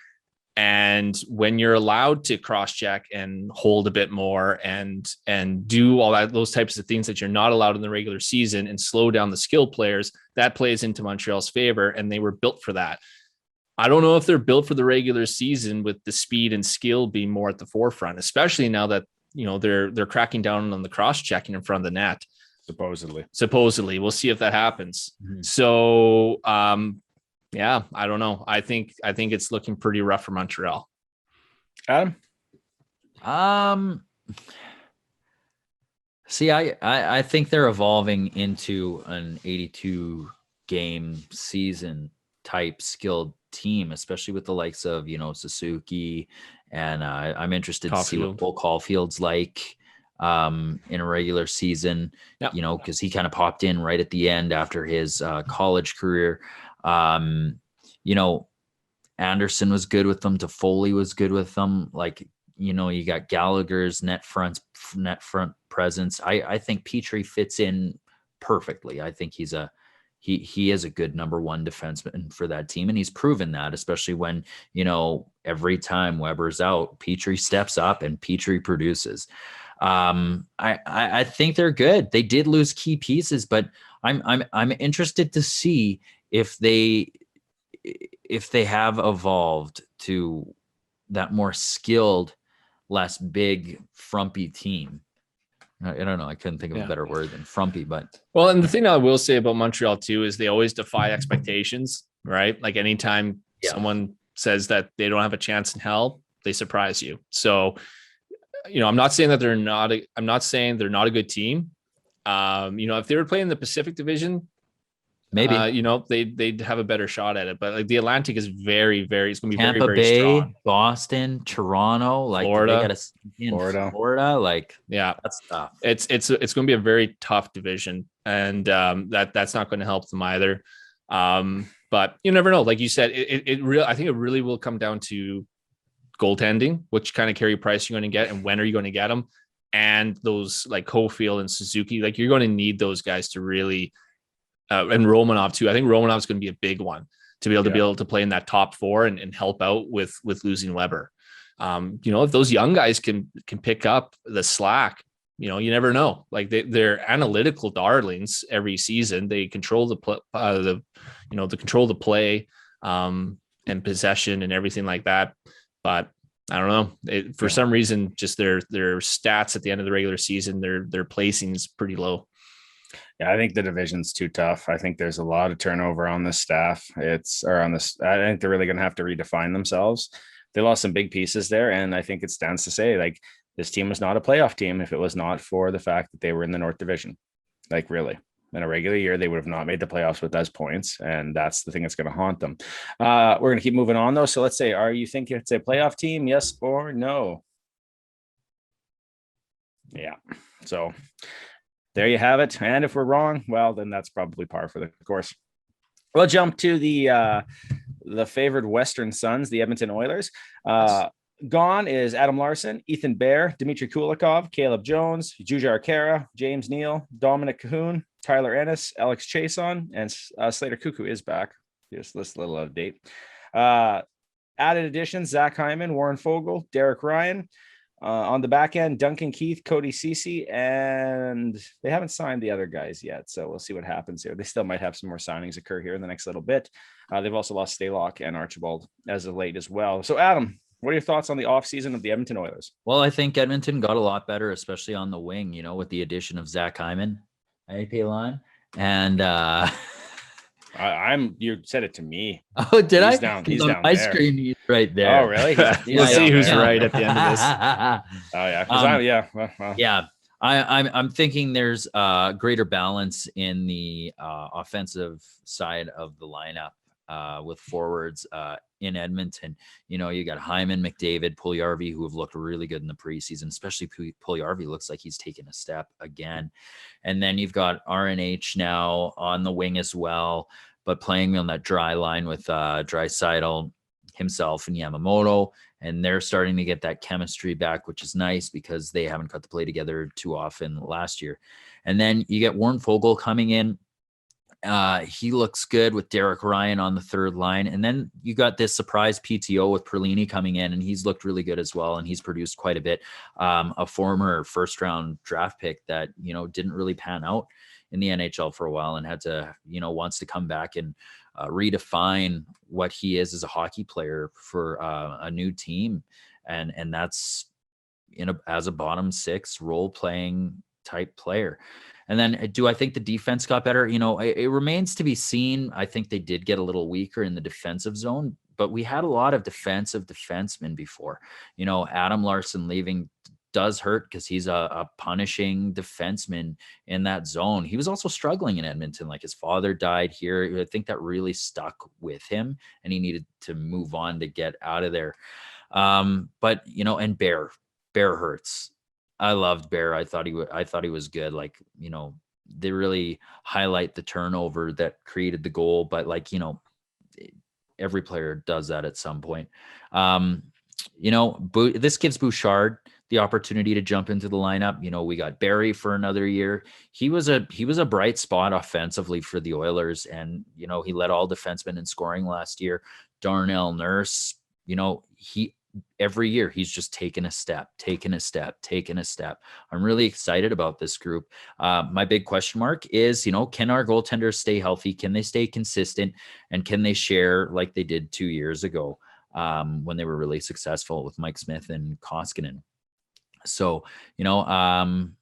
And when you're allowed to cross-check and hold a bit more and do all those types of things that you're not allowed in the regular season and slow down the skill players, that plays into Montreal's favor, and they were built for that. I don't know if they're built for the regular season with the speed and skill being more at the forefront, especially now that, they're cracking down on the cross-checking in front of the net. Supposedly. We'll see if that happens. Mm-hmm. So, I don't know. I think it's looking pretty rough for Montreal. Adam? See, I think they're evolving into an 82 game season type skilled team, especially with the likes of, Suzuki. And I'm interested to see what Cole Caulfield's like in a regular season, because he kind of popped in right at the end after his college career. Anderson was good with them. Toffoli was good with them. Like, you got Gallagher's net front presence. I think Petrie fits in perfectly. I think he is a good number one defenseman for that team. And he's proven that, especially when, every time Weber's out, Petrie steps up and Petrie produces. I think they're good. They did lose key pieces, but I'm interested to see if they have evolved to that more skilled, less big, frumpy team. I don't know. I couldn't think of a better word than frumpy, but and the thing I will say about Montreal too is they always defy expectations, right? Like anytime someone says that they don't have a chance in hell, they surprise you. So, I'm not saying that I'm not saying they're not a good team. If they were playing the Pacific Division, maybe they'd have a better shot at it. But like the Atlantic is very, very, it's going to be Tampa very, very Bay, strong. Boston, Toronto, like Florida, like that's tough. It's going to be a very tough division, and that's not going to help them either. But you never know. Like you said, I think it really will come down to goaltending, which kind of Carey Price you're going to get, and when are you going to get them? And those like Caulfield and Suzuki, like you're going to need those guys to really. And Romanov too. I think Romanov is going to be a big one. to be able to play in that top four and help out with losing Weber. If those young guys can pick up the slack, you never know. Like they're analytical darlings every season. They control control the play, and possession and everything like that. But I don't know. For some reason, just their stats at the end of the regular season, their placing is pretty low. Yeah, I think the division's too tough. I think there's a lot of turnover on this staff. I think they're really going to have to redefine themselves. They lost some big pieces there, and I think it stands to say, like, this team was not a playoff team if it was not for the fact that they were in the North Division. Like, really, in a regular year, they would have not made the playoffs with those points, and that's the thing that's going to haunt them. We're going to keep moving on, though. So let's say, are you thinking it's a playoff team? Yes or no? Yeah. So there you have it. And if we're wrong, well, then that's probably par for the course. We'll jump to the favored Western Suns, the Edmonton Oilers. Gone is Adam Larson, Ethan Bear, Dmitry Kulikov, Caleb Jones, Jujhar Khaira, James Neal, Dominic Cahoon, Tyler Ennis, Alex Chason, and Slater Cuckoo is back. Just this little out of date. Added additions: Zach Hyman, Warren Fogle, Derek Ryan. On the back end, Duncan Keith, Cody Cece, and they haven't signed the other guys yet. So we'll see what happens here. They still might have some more signings occur here in the next little bit. They've also lost Stalock and Archibald as of late as well. So Adam, what are your thoughts on the offseason of the Edmonton Oilers? Well, I think Edmonton got a lot better, especially on the wing, with the addition of Zach Hyman, line. And you said it to me. Oh, did he's I? Down, he's on down my there. screen. He's right there. Oh, really? We'll see who's right at the end of this. Oh, yeah. Yeah. I'm thinking there's greater balance in the offensive side of the lineup with forwards in Edmonton. You got Hyman, McDavid, Puljujarvi, who have looked really good in the preseason, especially Puljujarvi looks like he's taken a step again. And then you've got RNH now on the wing as well, but playing on that dry line with Draisaitl himself and Yamamoto. And they're starting to get that chemistry back, which is nice because they haven't got to play together too often last year. And then you get Warren Fogle coming in. He looks good with Derek Ryan on the third line. And then you got this surprise PTO with Perlini coming in, and he's looked really good as well. And he's produced quite a bit. A former first round draft pick that, didn't really pan out in the NHL for a while and had to, wants to come back and redefine what he is as a hockey player for a new team. And that's as a bottom six role playing type player. And then do I think the defense got better? It remains to be seen. I think they did get a little weaker in the defensive zone, but we had a lot of defensive defensemen before. Adam Larson leaving does hurt because he's a punishing defenseman in that zone. He was also struggling in Edmonton. Like, his father died here. I think that really stuck with him, and he needed to move on to get out of there. But and Bear hurts. I loved Bear. I thought he was good. Like, they really highlight the turnover that created the goal, but every player does that at some point. This gives Bouchard the opportunity to jump into the lineup. We got Barry for another year. He was a bright spot offensively for the Oilers, and he led all defensemen in scoring last year. Darnell Nurse, every year he's just taken a step. I'm really excited about this group. My big question mark is, can our goaltenders stay healthy? Can they stay consistent? And can they share like they did 2 years ago when they were really successful with Mike Smith and Koskinen? So, I'm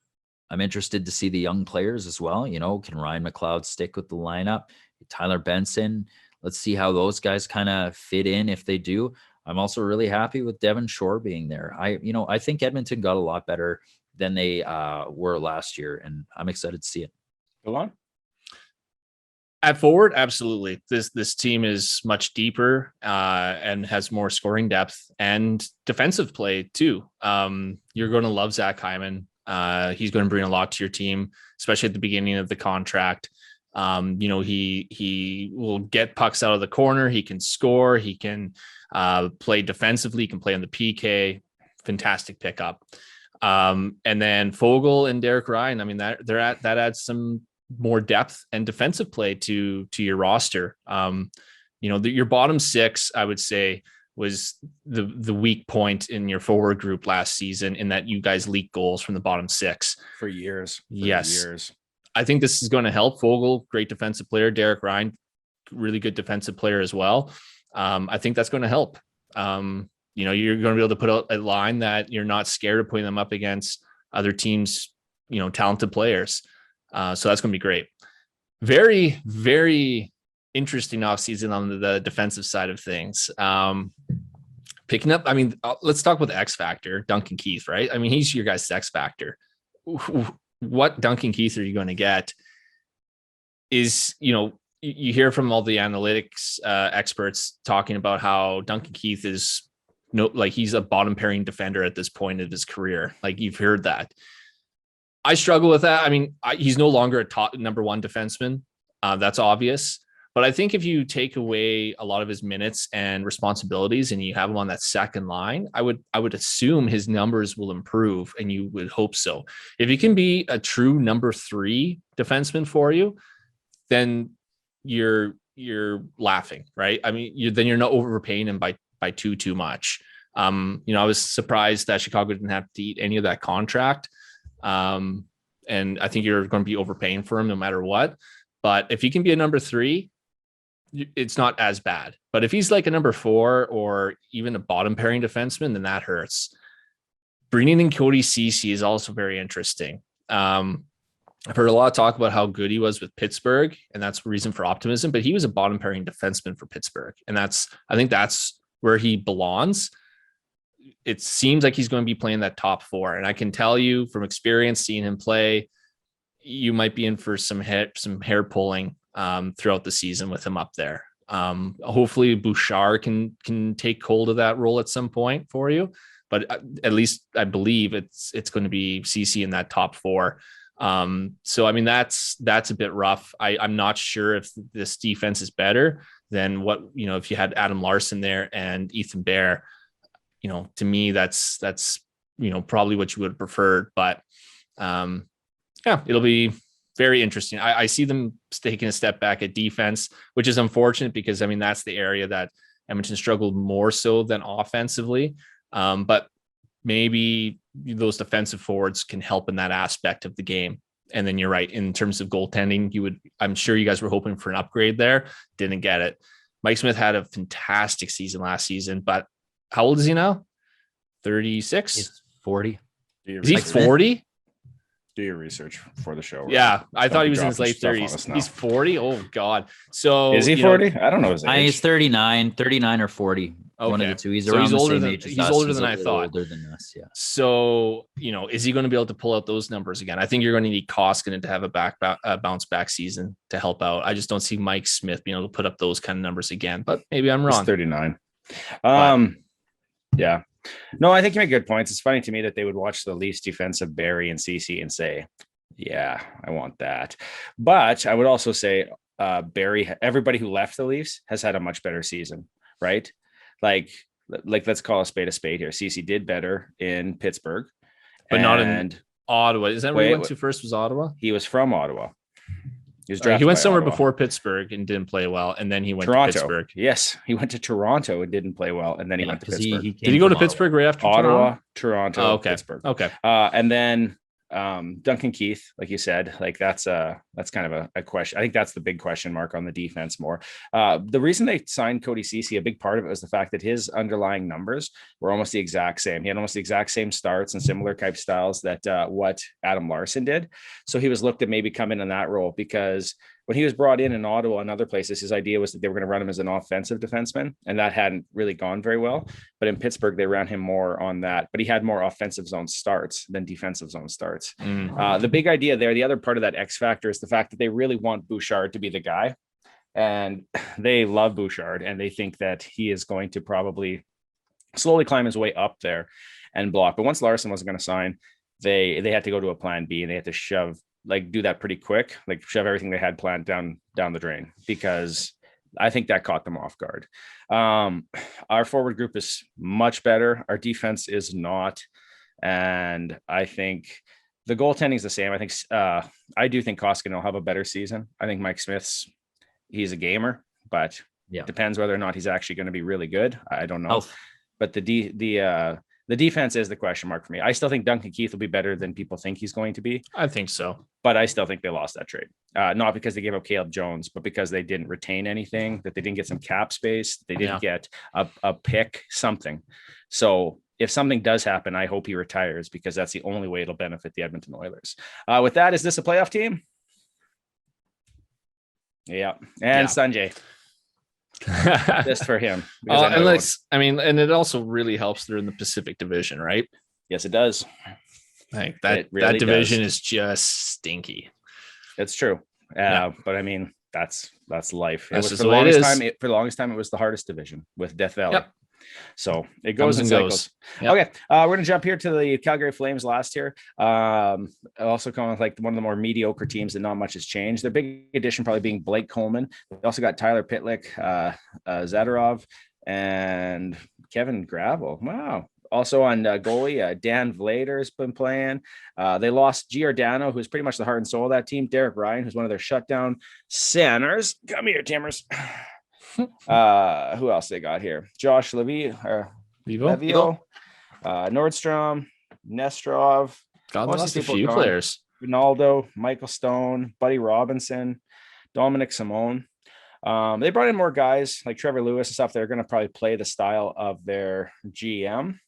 interested to see the young players as well. Can Ryan McLeod stick with the lineup? Tyler Benson, let's see how those guys kind of fit in if they do. I'm also really happy with Devon Shore being there. I think Edmonton got a lot better than they were last year, and I'm excited to see it. Go on. At forward, absolutely. This team is much deeper and has more scoring depth and defensive play too. You're going to love Zach Hyman. He's going to bring a lot to your team, especially at the beginning of the contract. He will get pucks out of the corner. He can score. He can play defensively. He can play on the PK. Fantastic pickup. And then Fogle and Derek Ryan. That adds some more depth and defensive play to your roster. your bottom six, I would say, was the weak point in your forward group last season, in that you guys leaked goals from the bottom six for years. Yes. I think this is going to help. Vogel, great defensive player. Derek Ryan, really good defensive player as well. I think that's going to help. You're going to be able to put out a line that you're not scared of putting them up against other teams, talented players. So that's going to be great. Very, very interesting offseason on the defensive side of things. Picking up, let's talk about the X factor, Duncan Keith, right? He's your guy's X factor. What Duncan Keith are you going to get is, you hear from all the analytics experts talking about how Duncan Keith is he's a bottom pairing defender at this point of his career. Like, you've heard that. I struggle with that. He's no longer a top number one defenseman. That's obvious. But I think if you take away a lot of his minutes and responsibilities and you have him on that second line, I would assume his numbers will improve, and you would hope so. If he can be a true number three defenseman for you, then you're laughing, right? Then you're not overpaying him by too much. I was surprised that Chicago didn't have to eat any of that contract. And I think you're going to be overpaying for him no matter what. But if he can be a number three, it's not as bad. But if he's like a number four or even a bottom pairing defenseman, then that hurts. Bringing in Cody Cece is also very interesting. I've heard a lot of talk about how good he was with Pittsburgh, and that's reason for optimism, but he was a bottom pairing defenseman for Pittsburgh. And I think that's where he belongs. It seems like he's going to be playing that top four. And I can tell you from experience, seeing him play, you might be in for some hair pulling throughout the season with him up there. Hopefully Bouchard can take hold of that role at some point for you, but at least I believe it's going to be CC in that top four. So that's a bit rough. I'm not sure if this defense is better than what, if you had Adam Larson there and Ethan Bear. To me, that's probably what you would have preferred, but it'll be very interesting. I see them taking a step back at defense, which is unfortunate because that's the area that Edmonton struggled more so than offensively. But maybe those defensive forwards can help in that aspect of the game. And then you're right, in terms of goaltending, I'm sure you guys were hoping for an upgrade there. Didn't get it. Mike Smith had a fantastic season last season, but how old is he now? 36? He's 40. Is he 40? Do your research for the show. Yeah, I thought he was in his late 30s. He's 40? Oh, God. So is he 40? I don't know his age. He's 39 or 40. Okay. One of the two. He's around the same age as us. He's older than I thought. Older than us, yeah. So, is he going to be able to pull out those numbers again? I think you're going to need Koskinen to have a bounce back season to help out. I just don't see Mike Smith being able to put up those kind of numbers again, but maybe I'm wrong. He's 39. Yeah. No, I think you make good points. It's funny to me that they would watch the Leafs defensive Barry and Cece and say, yeah, I want that. But I would also say Barry, everybody who left the Leafs has had a much better season, right? Like let's call a spade here. Cece did better in Pittsburgh, but not in Ottawa. Is that where he went to first? Was Ottawa? He was from Ottawa. He went somewhere before Pittsburgh and didn't play well, and then he went to Pittsburgh. Yes, he went to Toronto and didn't play well, and then he went to Pittsburgh. Did he go to Pittsburgh right after Ottawa, Toronto, Pittsburgh? Okay. And then Duncan Keith, like you said, like that's kind of a question. I think that's the big question mark on the defense more. The reason they signed Cody Cece, a big part of it was the fact that his underlying numbers were almost the exact same. He had almost the exact same starts and similar type styles that what Adam Larson did. So he was looked at maybe come in that role, because when he was brought in Ottawa and other places, his idea was that they were going to run him as an offensive defenseman, and that hadn't really gone very well. But in Pittsburgh, they ran him more on that, but he had more offensive zone starts than defensive zone starts. The big idea there, the other part of that X factor, is the fact that they really want Bouchard to be the guy, and they love Bouchard, and they think that he is going to probably slowly climb his way up there and block. But once Larson wasn't going to sign, they had to go to a plan B, and they had to do that pretty quick, shove everything they had planned down the drain, because I think that caught them off guard. Our forward group is much better. Our defense is not. And I think the goaltending is the same. I do think Koskinen will have a better season. I think Mike Smith's, he's a gamer, but Yeah. Depends whether or not he's actually going to be really good. I don't know. Health. But the defense is the question mark for me. I still think Duncan Keith will be better than people think he's going to be. I think so. But I still think they lost that trade. Not because they gave up Caleb Jones, but because they didn't retain anything, that they didn't get some cap space. They didn't get a pick, something. So if something does happen, I hope he retires, because that's the only way it'll benefit the Edmonton Oilers. With that, is this a playoff team? Yeah. And Sanjay. Just for him. And it also really helps they're in the Pacific Division, right? Yes, it does. Like that division is just stinky. It's true. But I mean, that's life. That's for the longest time, it was the hardest division with Death Valley. Yep. So it goes in cycles. Yep. Okay. We're going to jump here to the Calgary Flames last here. Also kind of like one of the more mediocre teams that not much has changed. Their big addition probably being Blake Coleman. They also got Tyler Pitlick, Zadorov, and Kevin Gravel. Wow. Also on goalie, Dan Vlader has been playing. They lost Giordano, who's pretty much the heart and soul of that team. Derek Ryan, who's one of their shutdown centers. Come here, Timmers. Who else they got here? Josh Levio, Nordstrom, Nestrov. God, they lost a few players. Ronaldo, Michael Stone, Buddy Robinson, Dominic Simone. They brought in more guys like Trevor Lewis and stuff. They're going to probably play the style of their GM.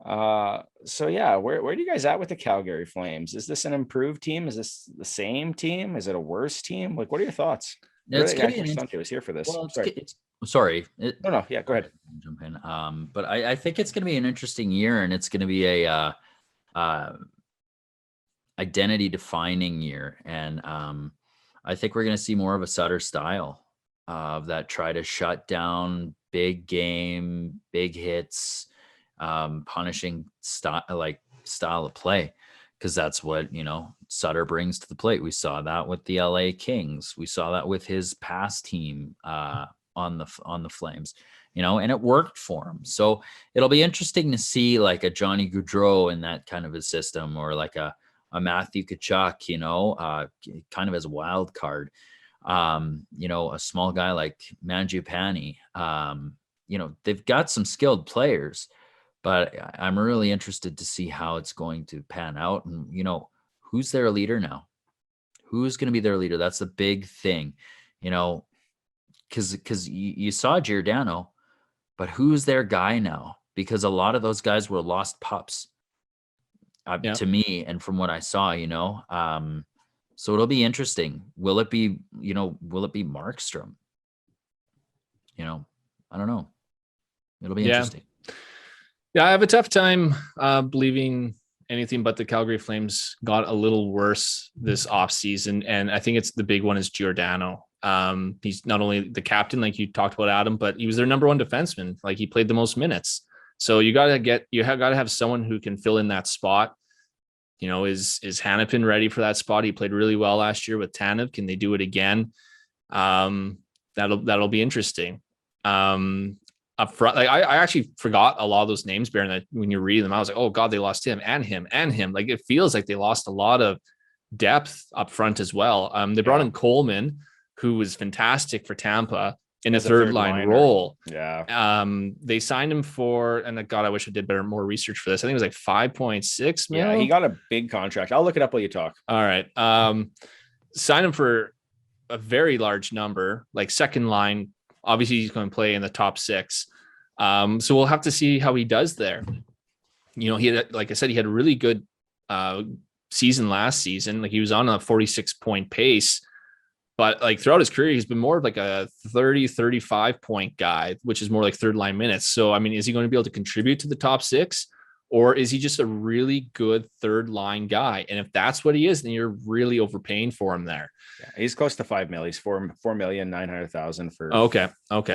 So yeah, where are you guys at with the Calgary Flames? Is this an improved team? Is this the same team? Is it a worse team? Like, what are your thoughts? It's really, Sanjay was here for this. Well, sorry. No. Yeah, go ahead. Jump in. But I think it's going to be an interesting year, and it's going to be a identity defining year. And I think we're going to see more of a Sutter style of that, try to shut down big game, big hits, punishing style of play. Because that's what, Sutter brings to the plate. We saw that with the LA Kings. We saw that with his past team on the Flames, and it worked for him. So it'll be interesting to see like a Johnny Gaudreau in that kind of a system, or like a Matthew Tkachuk, kind of as a wild card. A small guy like Mangiapane. They've got some skilled players, but I'm really interested to see how it's going to pan out. And, who's their leader now? Who's going to be their leader? That's the big thing, because you saw Giordano, but who's their guy now? Because a lot of those guys were lost pups to me. And from what I saw, so it'll be interesting. Will it be Markstrom? I don't know. It'll be interesting. Yeah, I have a tough time believing anything but the Calgary Flames got a little worse this offseason. And I think it's the big one is Giordano. He's not only the captain, like you talked about, Adam, but he was their number one defenseman. Like, he played the most minutes. So you got to have someone who can fill in that spot. Is Hannafin ready for that spot? He played really well last year with Tanev. Can they do it again? That'll be interesting. Up front, like I actually forgot a lot of those names, Baron, that when you read them, I was like, oh God, they lost him and him and him. Like, it feels like they lost a lot of depth up front as well. They brought in Coleman, who was fantastic for Tampa in a third line role. Yeah. They signed him for, and God, I wish I did more research for this. I think it was like 5.6 million. Yeah, he got a big contract. I'll look it up while you talk. All right. Sign him for a very large number, like second line. Obviously, he's going to play in the top six. So we'll have to see how he does there. He had, like I said, he had a really good season last season. Like, he was on a 46-point pace, but like throughout his career, he's been more of like a 35 point guy, which is more like third line minutes. So, I mean, is he going to be able to contribute to the top six, or is he just a really good third line guy? And if that's what he is, then you're really overpaying for him there. Yeah, he's close to 5 million. He's $4,900,000 for. Okay.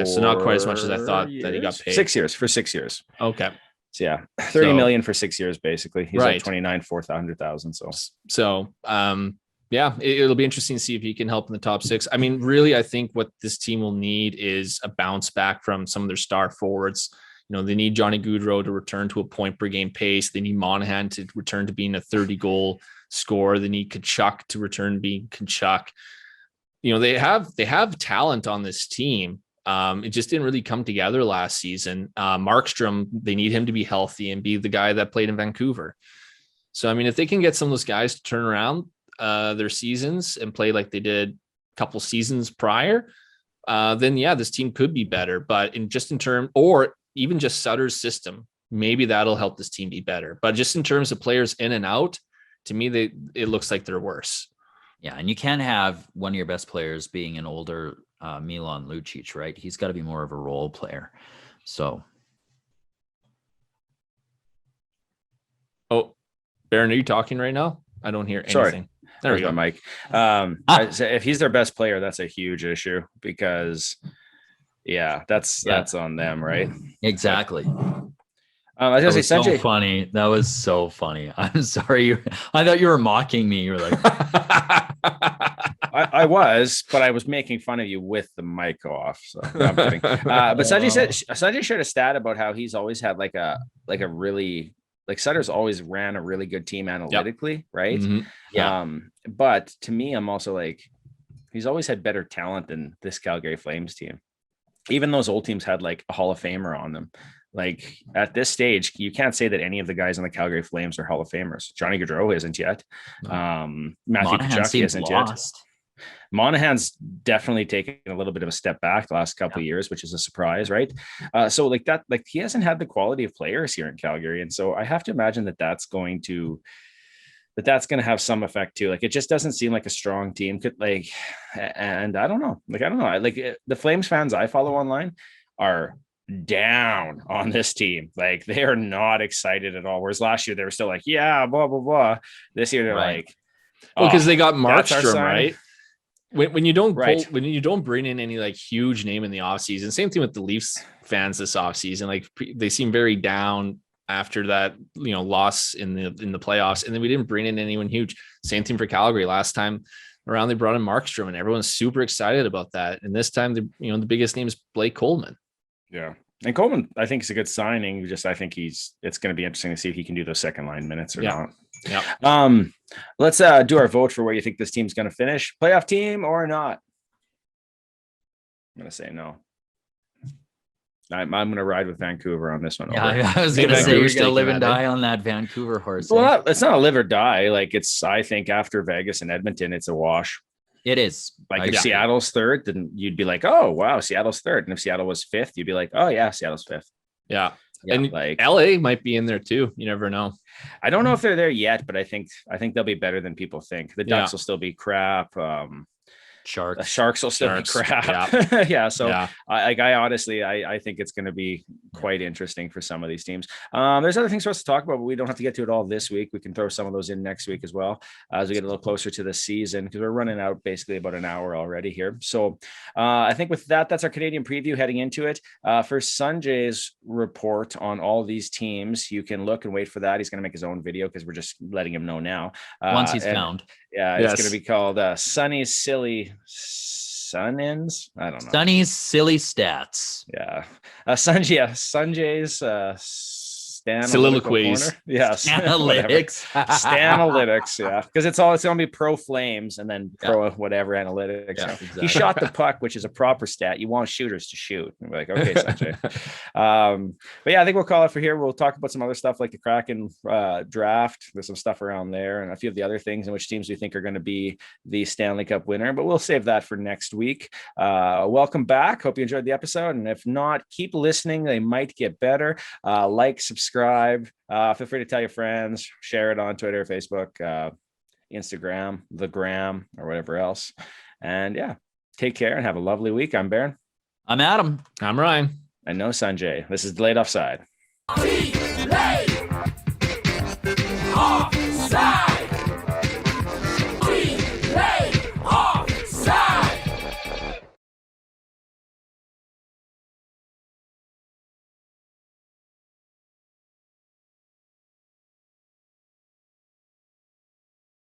So not quite as much as I thought that he got paid. 6 years for 6 years. Okay. So yeah, 30 million for 6 years, basically. He's right. Like 29, 400,000. So yeah, it'll be interesting to see if he can help in the top six. I mean, really, I think what this team will need is a bounce back from some of their star forwards. They need Johnny Gaudreau to return to a point per game pace. They need Monahan to return to being a 30-goal scorer. They need Tkachuk to return being Tkachuk. They have talent on this team. It just didn't really come together last season. Markstrom, they need him to be healthy and be the guy that played in Vancouver. So, I mean, if they can get some of those guys to turn around their seasons and play like they did a couple seasons prior, then yeah, this team could be better. But in terms, or even just Sutter's system, maybe that'll help this team be better. But just in terms of players in and out, to me, it looks like they're worse. Yeah, and you can't have one of your best players being an older Milan Lucic, right? He's got to be more of a role player. So, oh, Baron, are you talking right now? I don't hear anything. Sorry. There we go, Mike. If he's their best player, that's a huge issue because, yeah, that's on them, right? Exactly. I was gonna say, Sanjay. So funny. That was so funny. I'm sorry. I thought you were mocking me. You were like, I was, but I was making fun of you with the mic off. So no, I'm kidding. But Sanjay shared a stat about how he's always had like a really, like Sutter's always ran a really good team analytically, right? Mm-hmm. yeah. But to me, I'm also like, he's always had better talent than this Calgary Flames team. Even those old teams had like a Hall of Famer on them. Like at this stage, you can't say that any of the guys on the Calgary Flames are Hall of Famers. Johnny Gaudreau isn't yet. Matthew Tkachuk isn't yet. Monahan's definitely taken a little bit of a step back the last couple of years, which is a surprise, right? So like that, like he hasn't had the quality of players here in Calgary, and so I have to imagine that's going to have some effect too. Like it just doesn't seem like a strong team could and I don't know. The Flames fans I follow online are down on this team. Like they are not excited at all. Whereas last year they were still like, yeah, blah, blah, blah. This year they're like, because they got Markstrom, right? When you don't right. when you don't bring in any like huge name in the offseason, same thing with the Leafs fans this offseason. Like they seem very down after that, loss in the playoffs. And then we didn't bring in anyone huge. Same thing for Calgary. Last time around, they brought in Markstrom and everyone's super excited about that. And this time, the biggest name is Blake Coleman. Yeah. And Coleman, I think, is a good signing. I think it's going to be interesting to see if he can do those second line minutes or not. Yeah. Let's do our vote for where you think this team's going to finish. Playoff team or not? I'm going to say no. I'm going to ride with Vancouver on this one. Yeah, I was going to say you're going to live and die on that Vancouver horse. Well, it's not a live or die. Like I think after Vegas and Edmonton, it's a wash. It is. Like if Seattle's third, then you'd be like, oh, wow, Seattle's third. And if Seattle was fifth, you'd be like, oh, yeah, Seattle's fifth. Yeah. Yeah, and like LA might be in there too. You never know. I don't know if they're there yet, but I think they'll be better than people think. The Ducks will still be crap. The Sharks will still be crap. I honestly think it's going to be quite interesting for some of these teams. There's other things for us to talk about, but we don't have to get to it all this week. We can throw some of those in next week as well as we get a little closer to the season, because we're running out basically about an hour already here. So I think with that's our Canadian preview heading into it. For Sanjay's report on all these teams, you can look and wait for that. He's going to make his own video because we're just letting him know now. Once he's found. Yeah, it's going to be called Sunny's Silly Sun-ins. I don't know. Sunny's Silly Stats. Yeah. Sanjay's soliloquies. Yes. Analytics. Stanalytics. Yeah. Because it's going to be pro Flames and then pro whatever analytics. Yeah, so exactly. He shot the puck, which is a proper stat. You want shooters to shoot. And we're like, okay, Sanjay. But yeah, I think we'll call it for here. We'll talk about some other stuff like the Kraken draft. There's some stuff around there and a few of the other things and which teams we think are going to be the Stanley Cup winner, but we'll save that for next week. Welcome back. Hope you enjoyed the episode. And if not, keep listening. They might get better. Like, subscribe. Feel free to tell your friends, share it on Twitter, Facebook, Instagram, the gram, or whatever else. And yeah, take care and have a lovely week. I'm Baron. I'm Adam. I'm Ryan. I know Sanjay. This is Delayed Offside. Delayed Offside.